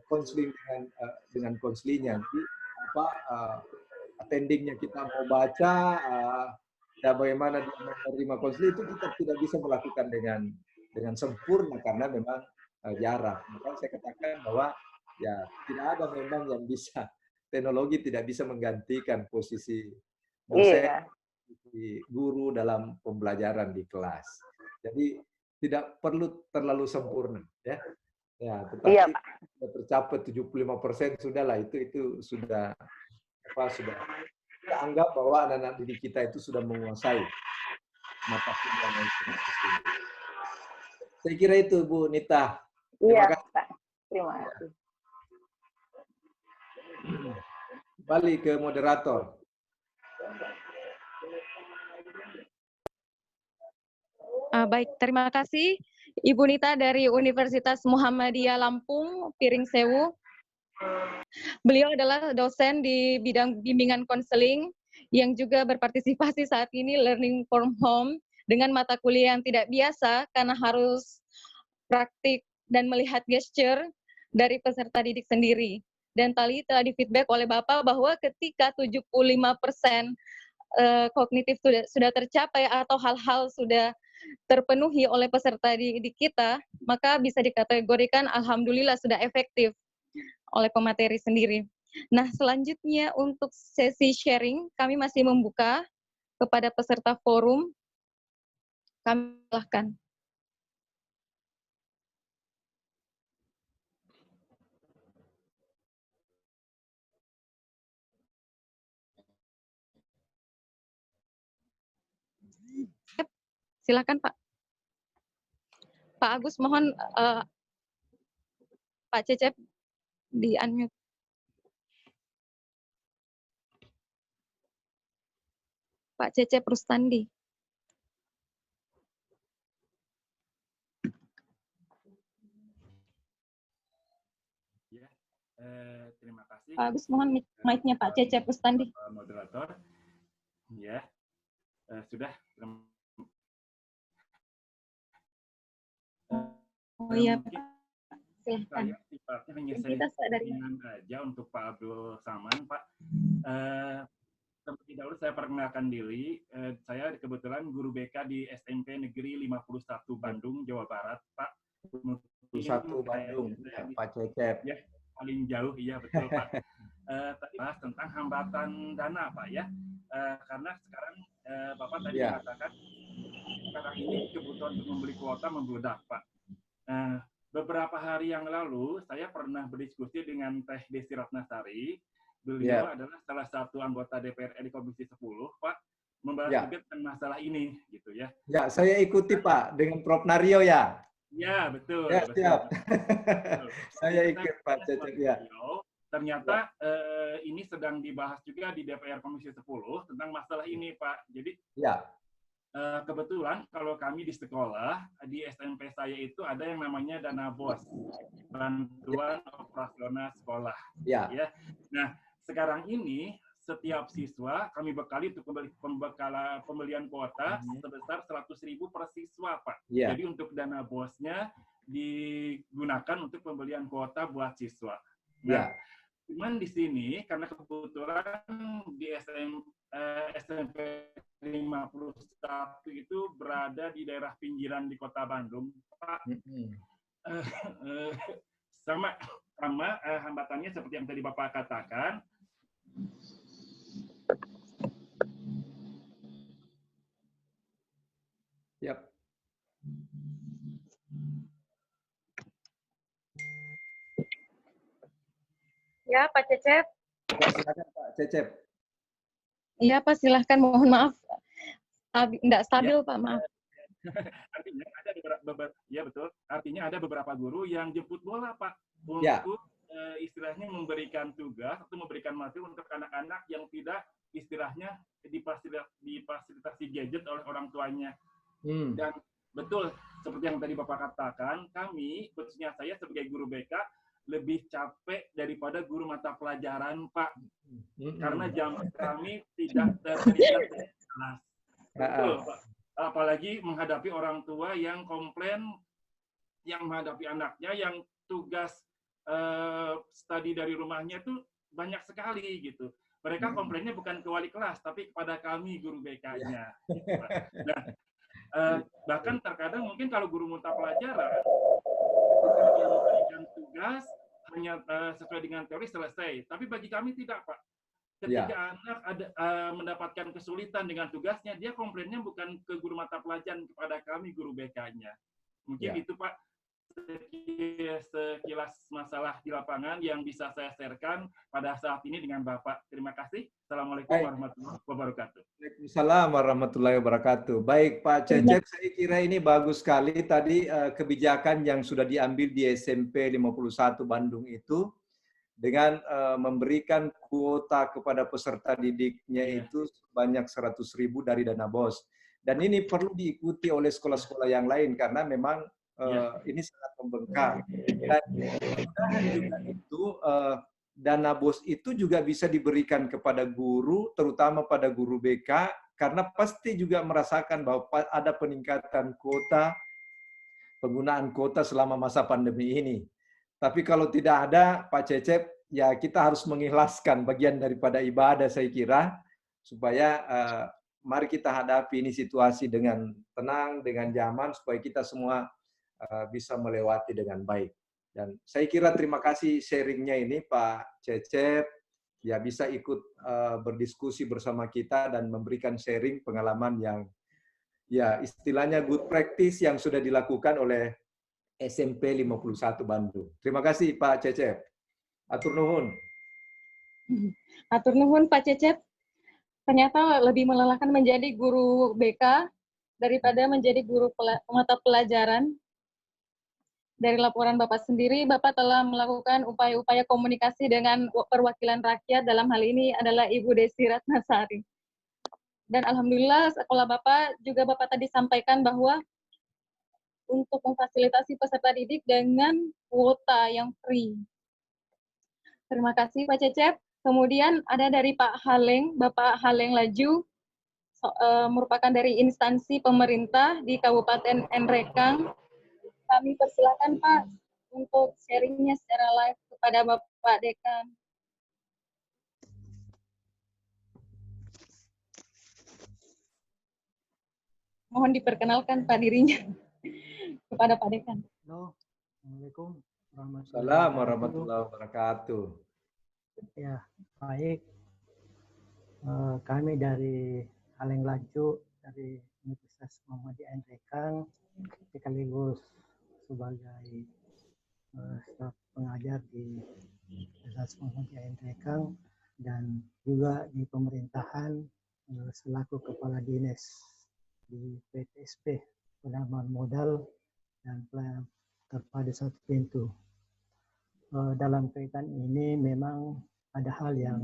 konseling dengan konselingnya. Jadi attendingnya kita mau baca, ya bagaimana dia menerima konseling itu kita tidak bisa melakukan dengan sempurna karena memang jarak. Maka saya katakan bahwa ya tidak ada memang yang bisa, teknologi tidak bisa menggantikan posisi dosen, guru dalam pembelajaran di kelas. Jadi tidak perlu terlalu sempurna, ya. Ya, tetapi sudah tercapai 75% sudahlah, itu sudah sudah kita anggap bahwa anak-anak didik kita itu sudah menguasai mata kuliah yang itu. Saya kira itu Bu Nita. Iya, Pak. Terima kasih. Balik ke moderator. Baik, terima kasih Ibu Nita dari Universitas Muhammadiyah Lampung, Piring Sewu. Beliau adalah dosen di bidang bimbingan konseling yang juga berpartisipasi saat ini learning from home dengan mata kuliah yang tidak biasa karena harus praktik dan melihat gesture dari peserta didik sendiri. Dan tadi telah di-feedback oleh Bapak bahwa ketika 75% kognitif sudah tercapai atau hal-hal sudah terpenuhi oleh peserta didik kita, maka bisa dikategorikan alhamdulillah sudah efektif oleh pemateri sendiri. Nah, selanjutnya untuk sesi sharing, kami masih membuka kepada peserta forum. Kami silahkan. Silakan Pak. Pak Agus, mohon Pak Cecep di-unmute. Pak Cecep Rustandi. Ya, terima kasih. Pak Agus, mohon mic-nya Pak Cecep Rustandi. Moderator. Ya, sudah. Oh iya, Pak. Silahkan. Saya sifatnya hanya seringan aja untuk Pak Abdul Saman, Pak. Terlebih dahulu saya perkenalkan diri. Saya kebetulan guru BK di SMP Negeri 51 Bandung, Jawa Barat, Pak. 51 Bandung, ya, Pak Cecep. Ya, paling jauh, iya betul, Pak. Tadi bahas tentang hambatan dana, Pak, ya. Karena sekarang Bapak tadi mengatakan sekarang ini kebutuhan untuk membeli kuota membludak, Pak. Beberapa hari yang lalu saya pernah berdiskusi dengan Teh Desi Ratnasari. Beliau adalah salah satu anggota DPR RI Komisi 10, Pak, membahas juga tentang masalah ini, gitu ya. Ya, saya ikuti Pak dengan Prof Naryo ya. Ya, betul. Ya, betul, siap. betul. Saya ikut Pak Cecep ya. Ternyata ini sedang dibahas juga di DPR Komisi 10 tentang masalah ini, Pak. Jadi kebetulan kalau kami di sekolah, di SMP saya itu ada yang namanya dana BOS, bantuan operasional sekolah. Ya. Nah, sekarang ini setiap siswa kami bekali untuk pembelian kuota sebesar 100.000 per siswa, Pak. Jadi untuk dana BOS-nya digunakan untuk pembelian kuota buat siswa. Nah, cuman di sini karena kebetulan di SMP 51 itu berada di daerah pinggiran di Kota Bandung, Pak. Sama hambatannya seperti yang tadi Bapak katakan. Yap. Ya, Pak Cecep. Ya, silakan Pak Cecep. Iya, Pak, silahkan. Mohon maaf. Tidak stabil, Pak, maaf. Artinya ada beberapa, ya betul. Artinya ada beberapa guru yang jemput bola, Pak, untuk istilahnya memberikan tugas atau memberikan materi untuk anak-anak yang tidak istilahnya difasilitasi gadget oleh orang tuanya. Dan betul, seperti yang tadi Bapak katakan, kami, khususnya saya sebagai guru BK, lebih capek daripada guru mata pelajaran, Pak. Karena jam kami tidak terikat di kelas. Betul, Pak. Apalagi menghadapi orang tua yang komplain, yang menghadapi anaknya, yang tugas studi dari rumahnya itu banyak sekali gitu. Mereka komplainnya bukan ke wali kelas, tapi kepada kami guru BK-nya. Gitu, Pak. Nah, bahkan terkadang mungkin kalau guru mata pelajaran dia memberikan tugas hanya sesuai dengan teori selesai, tapi bagi kami tidak, Pak. Ketika anak mendapatkan kesulitan dengan tugasnya, dia komplainnya bukan ke guru mata pelajaran, kepada kami guru BK-nya. Mungkin itu, Pak, sekilas masalah di lapangan yang bisa saya sharekan pada saat ini dengan Bapak. Terima kasih. Assalamualaikum warahmatullahi wabarakatuh. Waalaikumsalam warahmatullahi wabarakatuh. Baik Pak Cecep, saya kira ini bagus sekali tadi kebijakan yang sudah diambil di SMP 51 Bandung itu dengan memberikan kuota kepada peserta didiknya itu sebanyak 100.000 dari dana BOS. Dan ini perlu diikuti oleh sekolah-sekolah yang lain karena memang ini sangat membengkak. Dan juga itu dana BOS itu juga bisa diberikan kepada guru, terutama pada guru BK, karena pasti juga merasakan bahwa ada peningkatan kuota, penggunaan kuota selama masa pandemi ini. Tapi kalau tidak ada Pak Cecep, ya kita harus mengikhlaskan bagian daripada ibadah saya kira, supaya mari kita hadapi ini situasi dengan tenang, dengan nyaman, supaya kita semua bisa melewati dengan baik. Dan saya kira terima kasih sharingnya ini Pak Cecep, ya bisa ikut berdiskusi bersama kita dan memberikan sharing pengalaman yang ya istilahnya good practice yang sudah dilakukan oleh SMP 51 Bandung. Terima kasih Pak Cecep. Atur nuhun. Atur nuhun Pak Cecep. Ternyata lebih melelahkan menjadi guru BK daripada menjadi guru mata pelajaran. Dari laporan Bapak sendiri, Bapak telah melakukan upaya-upaya komunikasi dengan perwakilan rakyat, dalam hal ini adalah Ibu Desi Ratnasari. Dan alhamdulillah sekolah Bapak juga Bapak tadi sampaikan bahwa untuk memfasilitasi peserta didik dengan kuota yang free. Terima kasih Pak Cecep. Kemudian ada dari Pak Haleng, Bapak Haleng Laju, merupakan dari instansi pemerintah di Kabupaten Nrekang. Kami persilakan Pak untuk sharingnya secara live kepada Bapak Dekan. Mohon diperkenalkan Pak dirinya kepada Pak Dekan. Halo, Assalamualaikum warahmatullahi wabarakatuh. Ya, baik. Kami dari Haleng Laju dari Universitas Muhammadiyah Nrekang, sekaligus sebagai staf pengajar di Universitas Muhammadiyah Nrekang dan juga di pemerintahan selaku kepala dinas di PTSP, penambahan modal dan pelayanan terpadu satu pintu. Dalam kaitan ini memang ada hal yang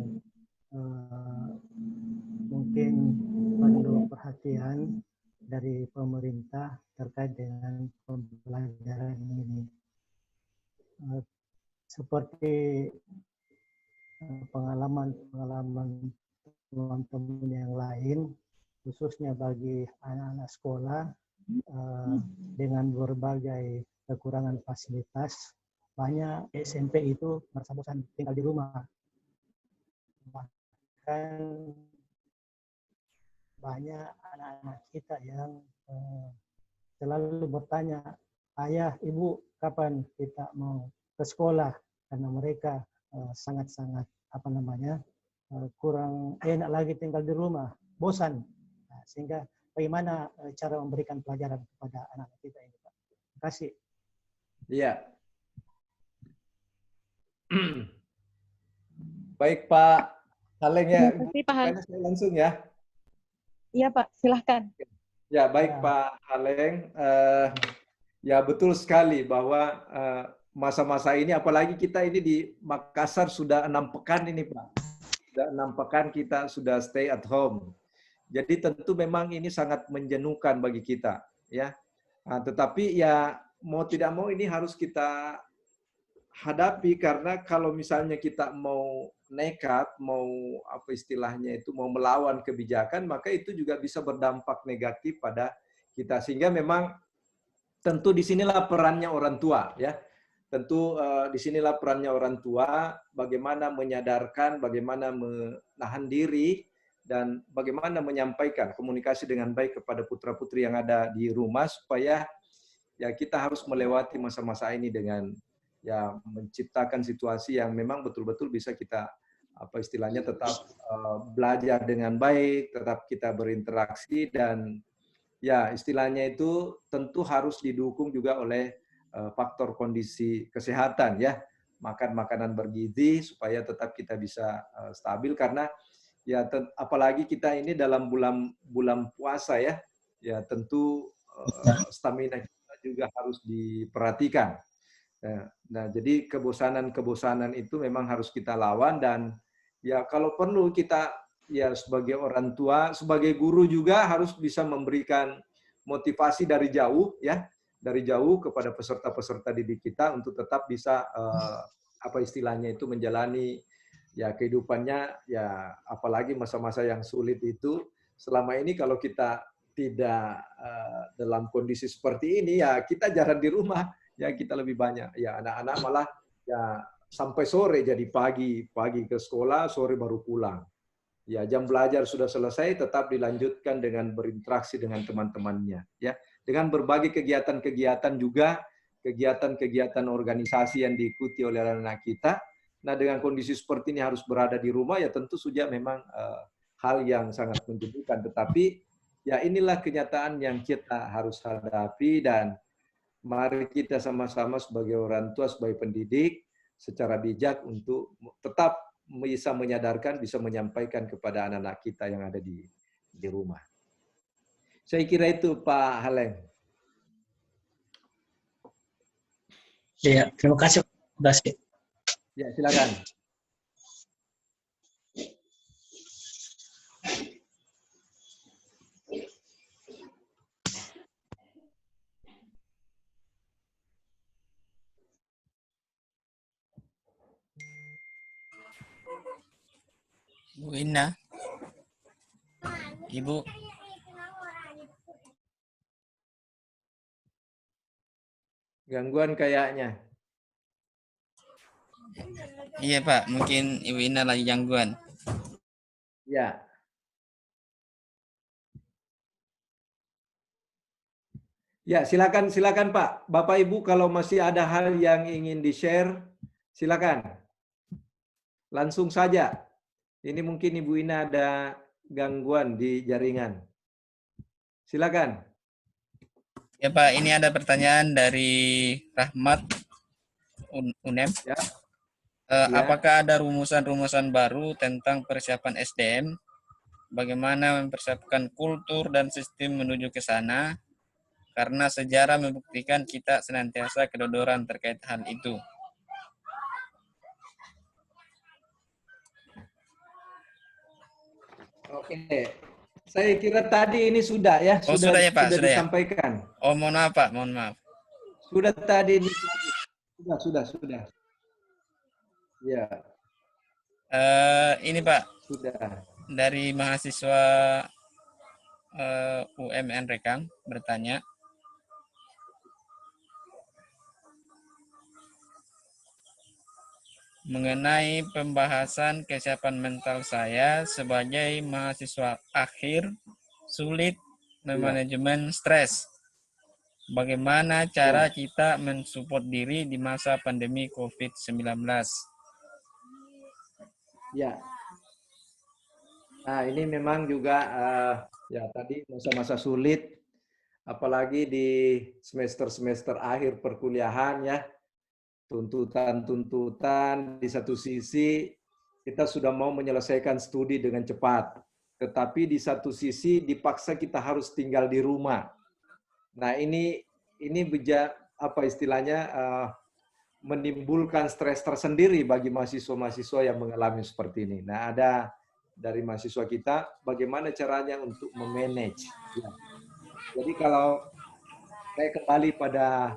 mungkin perlu perhatian dari pemerintah terkait dengan pembelajaran ini. Seperti pengalaman teman-teman yang lain, khususnya bagi anak-anak sekolah dengan berbagai kekurangan fasilitas, banyak SMP itu merasa bosan tinggal di rumah. Bahkan banyak anak-anak kita yang selalu bertanya, ayah, ibu, kapan kita mau ke sekolah? Karena mereka sangat-sangat kurang enak lagi tinggal di rumah, bosan. Nah, sehingga bagaimana cara memberikan pelajaran kepada anak-anak kita ini, Pak? Terima kasih. Iya. Baik Pak Haleng ya. Terima kasih Pak Haleng. Saya langsung ya. Iya Pak, silahkan. Ya baik Pak Haleng. Ya betul sekali bahwa masa-masa ini, apalagi kita ini di Makassar sudah 6 pekan ini Pak. Sudah 6 pekan kita sudah stay at home. Jadi tentu memang ini sangat menjenuhkan bagi kita, ya. Nah, tetapi ya mau tidak mau ini harus kita hadapi, karena kalau misalnya kita mau nekat, mau apa istilahnya itu, mau melawan kebijakan, maka itu juga bisa berdampak negatif pada kita. Sehingga memang tentu disinilah perannya orang tua, ya. Tentu disinilah perannya orang tua, bagaimana menyadarkan, bagaimana menahan diri, dan bagaimana menyampaikan komunikasi dengan baik kepada putra-putri yang ada di rumah, supaya ya kita harus melewati masa-masa ini dengan ya menciptakan situasi yang memang betul-betul bisa kita apa istilahnya tetap belajar dengan baik, tetap kita berinteraksi, dan ya istilahnya itu tentu harus didukung juga oleh faktor kondisi kesehatan, ya, makan makanan bergizi supaya tetap kita bisa stabil, karena ya apalagi kita ini dalam bulan puasa, ya, ya tentu stamina kita juga harus diperhatikan. Nah, jadi kebosanan itu memang harus kita lawan, dan ya kalau perlu kita ya sebagai orang tua, sebagai guru juga harus bisa memberikan motivasi dari jauh, ya, dari jauh kepada peserta-peserta didik kita untuk tetap bisa apa istilahnya itu menjalani ya kehidupannya, ya apalagi masa-masa yang sulit itu. Selama ini kalau kita tidak dalam kondisi seperti ini, ya kita jarang di rumah, ya kita lebih banyak, ya anak-anak malah ya sampai sore, jadi pagi ke sekolah, sore baru pulang. Ya, jam belajar sudah selesai, tetap dilanjutkan dengan berinteraksi dengan teman-temannya. Ya, dengan berbagai kegiatan-kegiatan juga, kegiatan-kegiatan organisasi yang diikuti oleh anak-anak kita. Nah, dengan kondisi seperti ini harus berada di rumah, ya tentu saja memang hal yang sangat menjadikan. Tetapi ya inilah kenyataan yang kita harus hadapi, dan mari kita sama-sama sebagai orang tua, sebagai pendidik, secara bijak untuk tetap bisa menyadarkan, bisa menyampaikan kepada anak-anak kita yang ada di rumah. Saya kira itu Pak Haleng. Ya, terima kasih Pak Basit. Ya, silakan. Bu Ina. Ibu. Gangguan kayaknya. Iya Pak, mungkin Ibu Ina lagi gangguan. Ya. Ya, silakan Pak. Bapak Ibu kalau masih ada hal yang ingin di-share, silakan. Langsung saja. Ini mungkin Ibu Ina ada gangguan di jaringan. Silakan. Ya Pak, ini ada pertanyaan dari Rahmat UNEM. Ya. Apakah ada rumusan-rumusan baru tentang persiapan SDM? Bagaimana mempersiapkan kultur dan sistem menuju ke sana? Karena sejarah membuktikan kita senantiasa kedodoran terkait hal itu. Oke. Saya kira tadi ini sudah ya, sudah ya Pak, sudah disampaikan. Ya? Oh, mohon maaf Pak, mohon maaf. Sudah tadi ini sudah. Ya. Ini Pak. Sudah. Dari mahasiswa UMN Rekang bertanya. Mengenai pembahasan kesiapan mental saya sebagai mahasiswa akhir, sulit memanajemen stres. Bagaimana cara kita mensupport diri di masa pandemi COVID-19? Ya. Nah, ini memang juga ya tadi masa-masa sulit, apalagi di semester-semester akhir perkuliahan ya. Tuntutan-tuntutan di satu sisi kita sudah mau menyelesaikan studi dengan cepat, tetapi di satu sisi dipaksa kita harus tinggal di rumah. Nah, ini apa istilahnya menimbulkan stres tersendiri bagi mahasiswa-mahasiswa yang mengalami seperti ini. Nah, ada dari mahasiswa kita bagaimana caranya untuk memanage. Ya. Jadi kalau saya kembali pada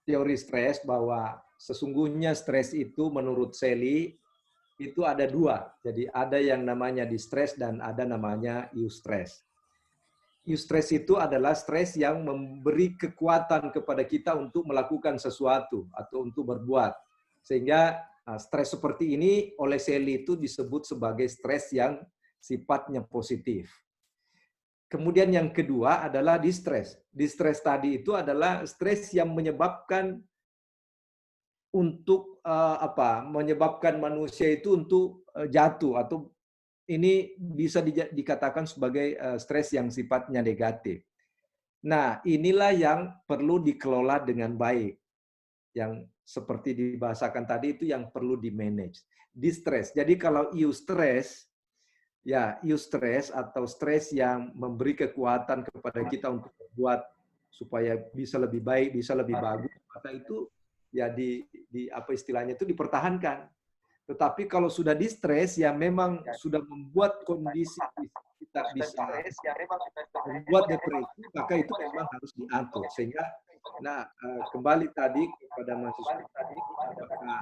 teori stres, bahwa sesungguhnya stres itu menurut Sally itu ada dua. Jadi ada yang namanya distress dan ada namanya eustress. Eustress itu adalah stres yang memberi kekuatan kepada kita untuk melakukan sesuatu atau untuk berbuat. Sehingga stres seperti ini oleh Sally itu disebut sebagai stres yang sifatnya positif. Kemudian yang kedua adalah distress. Distress tadi itu adalah stres yang menyebabkan menyebabkan manusia itu untuk jatuh, atau ini bisa dikatakan sebagai stres yang sifatnya negatif. Nah, inilah yang perlu dikelola dengan baik. Yang seperti dibahasakan tadi itu yang perlu di-manage. Distress. Jadi kalau eustress, ya, eustress atau stres yang memberi kekuatan kepada kita untuk berbuat supaya bisa lebih baik, bisa lebih bagus, maka itu ya apa istilahnya itu dipertahankan. Tetapi kalau sudah distres, ya memang sudah membuat kondisi kita bisa membuat depresi, maka itu memang harus diatur. Sehingga, kembali tadi kepada mahasiswa tadi, apakah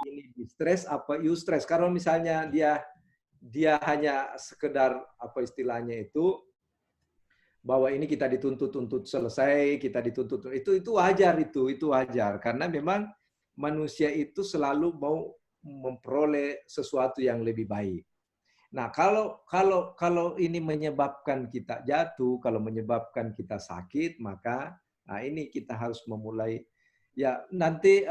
ini distres apa eustress? Kalau misalnya dia hanya sekedar apa istilahnya itu bahwa ini kita dituntut selesai, kita dituntut itu wajar, itu wajar karena memang manusia itu selalu mau memperoleh sesuatu yang lebih baik. Nah, kalau ini menyebabkan kita jatuh, kalau menyebabkan kita sakit, maka ini kita harus memulai. Ya, nanti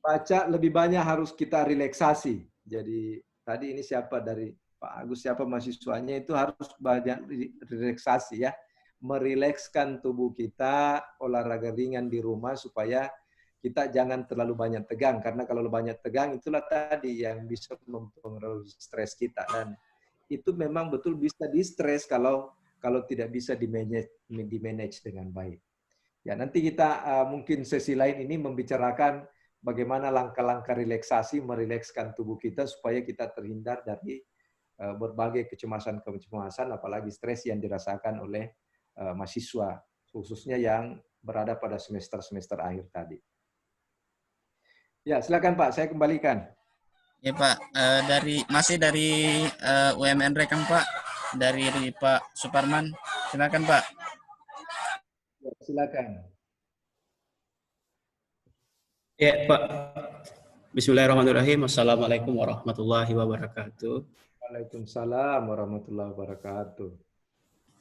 baca lebih banyak harus kita relaksasi. Jadi tadi ini siapa dari Pak Agus, siapa mahasiswanya itu harus banyak relaksasi ya. Merilekskan tubuh kita, olahraga ringan di rumah supaya kita jangan terlalu banyak tegang, karena kalau banyak tegang itulah tadi yang bisa mempengaruhi stres kita, dan itu memang betul bisa di-stres kalau tidak bisa di-manage dengan baik. Ya, nanti kita mungkin sesi lain ini membicarakan bagaimana langkah-langkah relaksasi, merilekskan tubuh kita supaya kita terhindar dari berbagai kecemasan-kecemasan, apalagi stres yang dirasakan oleh mahasiswa, khususnya yang berada pada semester-semester akhir tadi. Ya, silakan Pak, saya kembalikan. Ya Pak, masih dari UMN Rekang Pak, dari Pak Suparman, silakan Pak. Ya, silakan. Ya Pak, Bismillahirrahmanirrahim. Assalamualaikum warahmatullahi wabarakatuh. Waalaikumsalam warahmatullahi wabarakatuh.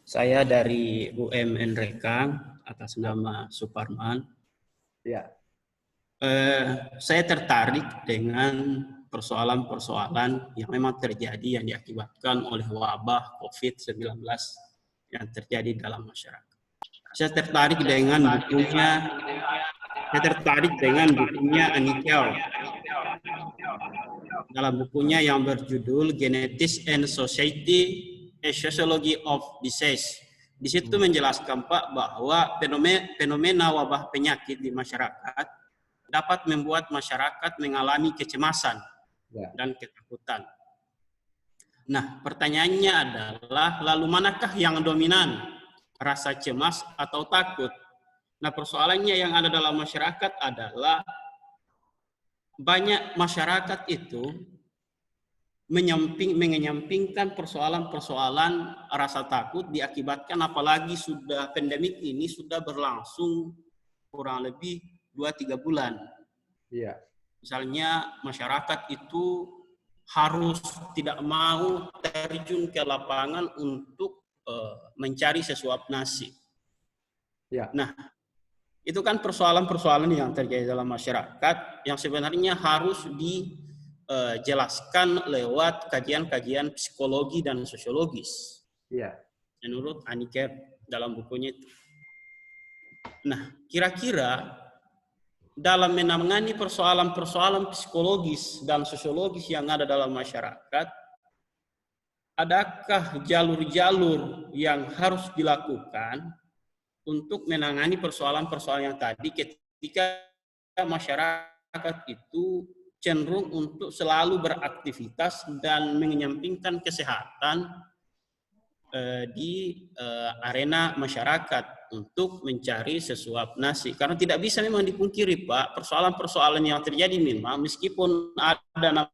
Saya dari UMN Rekang atas nama Suparman. Ya. Saya tertarik dengan persoalan-persoalan yang memang terjadi yang diakibatkan oleh wabah COVID-19 yang terjadi dalam masyarakat. Saya tertarik dengan bukunya Anikel. Dalam bukunya yang berjudul Genetics and Society, A Sociology of Disease. Di situ menjelaskan Pak bahwa fenomena wabah penyakit di masyarakat dapat membuat masyarakat mengalami kecemasan dan ketakutan. Nah, pertanyaannya adalah, lalu manakah yang dominan? Rasa cemas atau takut? Nah, persoalannya yang ada dalam masyarakat adalah banyak masyarakat itu menyampingkan persoalan-persoalan rasa takut diakibatkan apalagi sudah pandemik ini sudah berlangsung kurang lebih 2-3 bulan. Iya. Misalnya masyarakat itu harus tidak mau terjun ke lapangan untuk mencari sesuap nasi. Ya. Nah, itu kan persoalan-persoalan yang terjadi dalam masyarakat yang sebenarnya harus dijelaskan lewat kajian-kajian psikologi dan sosiologis. Iya. Menurut Aniket dalam bukunya itu. Nah, kira-kira dalam menangani persoalan-persoalan psikologis dan sosiologis yang ada dalam masyarakat, adakah jalur-jalur yang harus dilakukan untuk menangani persoalan-persoalan yang tadi ketika masyarakat itu cenderung untuk selalu beraktivitas dan menyampingkan kesehatan di arena masyarakat untuk mencari sesuap nasi. Karena tidak bisa memang dipungkiri Pak, persoalan-persoalan yang terjadi memang meskipun ada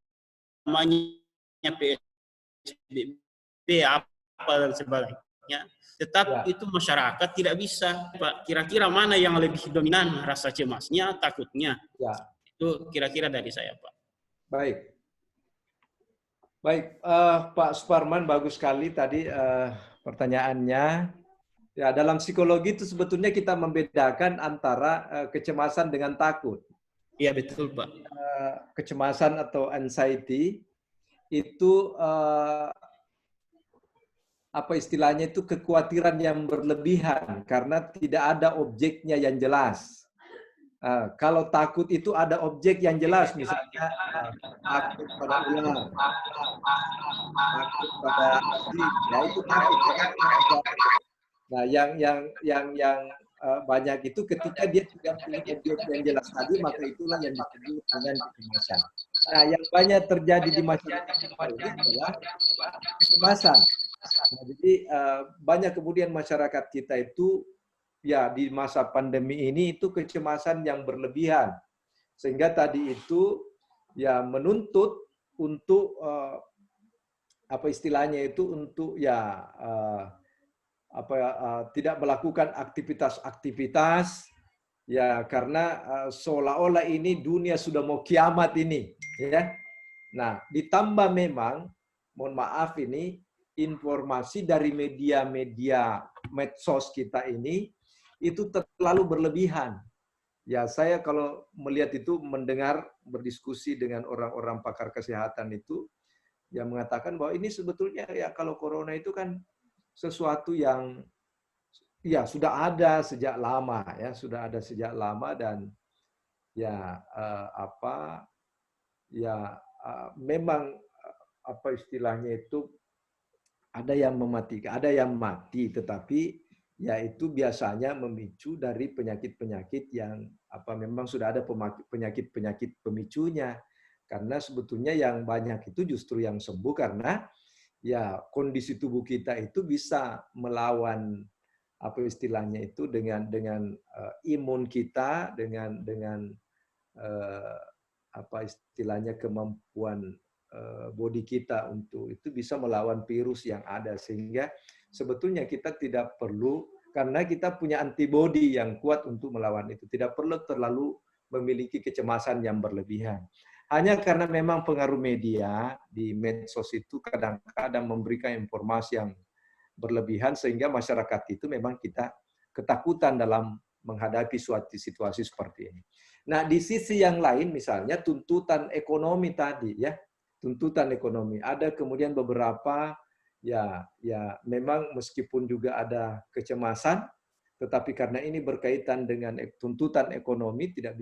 namanya PSBB apa dan sebagainya, tetap itu masyarakat tidak bisa Pak. Kira-kira mana yang lebih dominan, rasa cemasnya, takutnya? Ya. Itu kira-kira dari saya Pak. Baik, Pak Suparman, bagus sekali tadi pertanyaannya. Ya, dalam psikologi itu sebetulnya kita membedakan antara kecemasan dengan takut. Iya betul Pak. Kecemasan atau anxiety itu apa istilahnya itu kekhawatiran yang berlebihan karena tidak ada objeknya yang jelas. Kalau takut itu ada objek yang jelas, misalnya takut pada ular, takut pada anjing, ya itu takut. Nah, yang banyak itu ketika dia tidak punya objek yang jelas tadi, maka itulah yang disebut dengan kecemasan. Nah, yang banyak terjadi di masyarakat adalah kecemasan. Nah, jadi banyak kemudian masyarakat kita itu ya di masa pandemi ini itu kecemasan yang berlebihan, sehingga tadi itu ya menuntut untuk apa istilahnya itu untuk ya tidak melakukan aktivitas-aktivitas Ya, karena seolah-olah ini dunia sudah mau kiamat ini, ya. Nah, ditambah memang, mohon maaf ini, informasi dari media-media medsos kita ini itu terlalu berlebihan. Ya, saya kalau melihat itu, mendengar, berdiskusi dengan orang-orang pakar kesehatan itu, yang mengatakan bahwa ini sebetulnya ya kalau corona itu kan sesuatu yang ya sudah ada sejak lama, ya sudah ada sejak lama, dan ya memang apa istilahnya itu, ada yang mematikan, ada yang mati, tetapi ya itu biasanya memicu dari penyakit-penyakit yang memang sudah ada penyakit-penyakit pemicunya. Karena sebetulnya yang banyak itu justru yang sembuh karena ya kondisi tubuh kita itu bisa melawan apa istilahnya itu dengan imun kita, dengan apa istilahnya kemampuan body kita untuk itu bisa melawan virus yang ada, sehingga sebetulnya kita tidak perlu, karena kita punya antibodi yang kuat untuk melawan itu, tidak perlu terlalu memiliki kecemasan yang berlebihan. Hanya karena memang pengaruh media di medsos itu kadang-kadang memberikan informasi yang berlebihan sehingga masyarakat itu memang kita ketakutan dalam menghadapi suatu situasi seperti ini. Nah, di sisi yang lain misalnya tuntutan ekonomi tadi ya, tuntutan ekonomi. Ada kemudian beberapa ya memang meskipun juga ada kecemasan, tetapi karena ini berkaitan dengan tuntutan ekonomi, tidak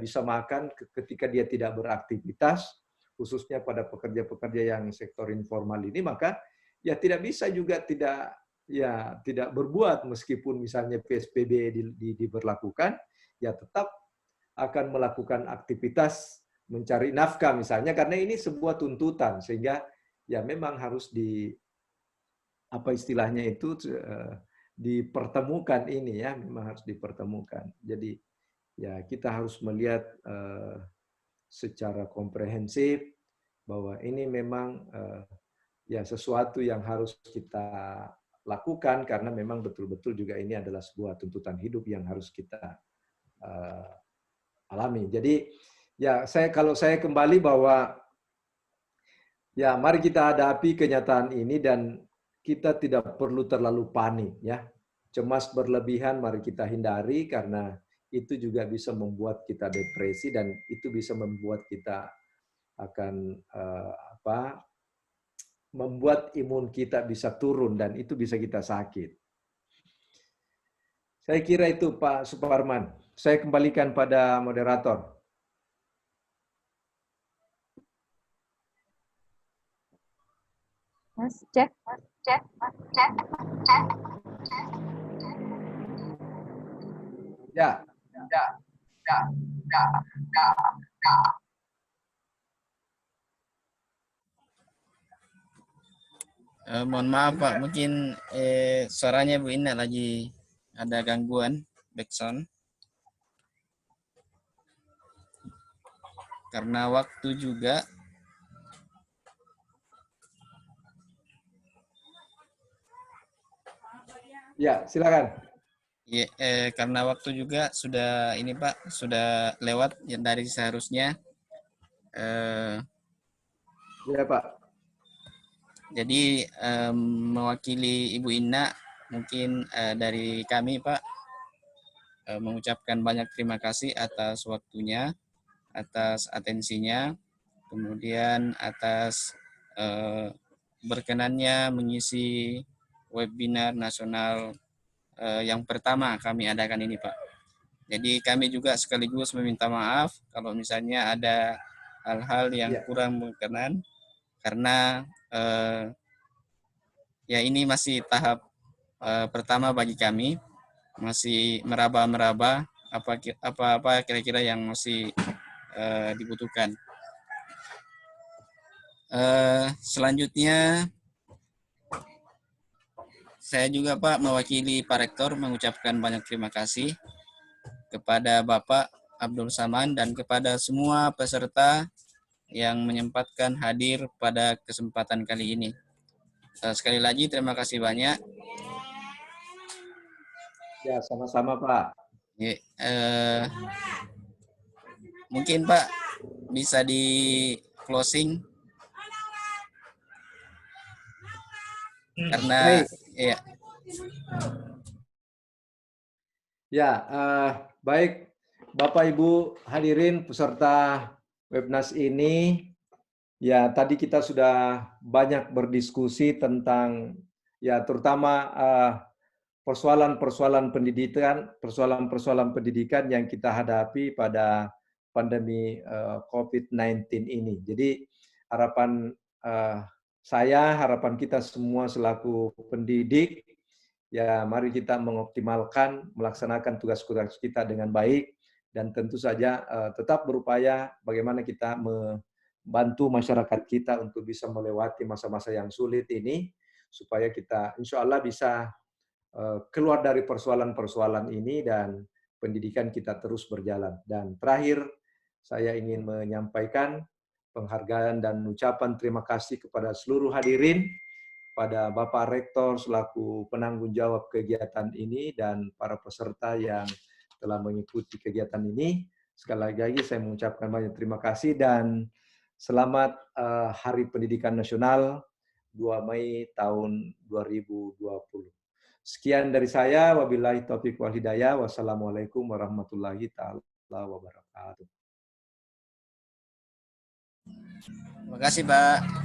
bisa makan ketika dia tidak beraktivitas, khususnya pada pekerja-pekerja yang sektor informal ini, maka ya tidak bisa juga tidak berbuat meskipun misalnya PSBB diberlakukan, ya tetap akan melakukan aktivitas mencari nafkah misalnya, karena ini sebuah tuntutan, sehingga ya memang harus apa istilahnya itu dipertemukan ini ya, memang harus dipertemukan. Jadi ya kita harus melihat secara komprehensif bahwa ini memang ya sesuatu yang harus kita lakukan karena memang betul-betul juga ini adalah sebuah tuntutan hidup yang harus kita alami. Jadi ya kalau saya kembali bahwa ya mari kita hadapi kenyataan ini dan kita tidak perlu terlalu panik ya. Cemas berlebihan mari kita hindari karena itu juga bisa membuat kita depresi dan itu bisa membuat kita akan membuat imun kita bisa turun dan itu bisa kita sakit. Saya kira itu Pak Suparman. Saya kembalikan pada moderator. Mas, cek. Ya. Mohon maaf Pak, mungkin suaranya Bu Ina lagi ada gangguan backsound. Karena waktu juga. Ya, silakan. Ya, karena waktu juga sudah ini Pak, sudah lewat dari seharusnya. Ya Pak. Jadi mewakili Ibu Ina, mungkin dari kami Pak, mengucapkan banyak terima kasih atas waktunya, atas atensinya, kemudian atas berkenannya mengisi webinar nasional yang pertama kami adakan ini Pak. Jadi kami juga sekaligus meminta maaf kalau misalnya ada hal-hal yang kurang berkenan, karena ya ini masih tahap pertama bagi kami, masih meraba-meraba apa kira-kira yang masih dibutuhkan. Selanjutnya saya juga Pak mewakili Pak Rektor mengucapkan banyak terima kasih kepada Bapak Abdul Saman dan kepada semua peserta yang menyempatkan hadir pada kesempatan kali ini. Sekali lagi terima kasih banyak. Ya, sama-sama Pak. Ya, mungkin Pak bisa di closing karena ya. Ya, baik Bapak Ibu hadirin peserta Webnas ini, ya tadi kita sudah banyak berdiskusi tentang ya terutama persoalan-persoalan pendidikan yang kita hadapi pada pandemi COVID-19 ini. Jadi harapan harapan kita semua selaku pendidik, ya mari kita mengoptimalkan, melaksanakan tugas-tugas kita dengan baik, dan tentu saja tetap berupaya bagaimana kita membantu masyarakat kita untuk bisa melewati masa-masa yang sulit ini, supaya kita insya Allah bisa keluar dari persoalan-persoalan ini dan pendidikan kita terus berjalan. Dan terakhir, saya ingin menyampaikan penghargaan dan ucapan terima kasih kepada seluruh hadirin, pada Bapak Rektor selaku penanggung jawab kegiatan ini dan para peserta yang telah mengikuti kegiatan ini. Sekali lagi saya mengucapkan banyak terima kasih dan selamat Hari Pendidikan Nasional 2 Mei tahun 2020. Sekian dari saya, wabillahi taufiq wal hidayah, wassalamualaikum warahmatullahi taala wabarakatuh. Terima kasih, Pak.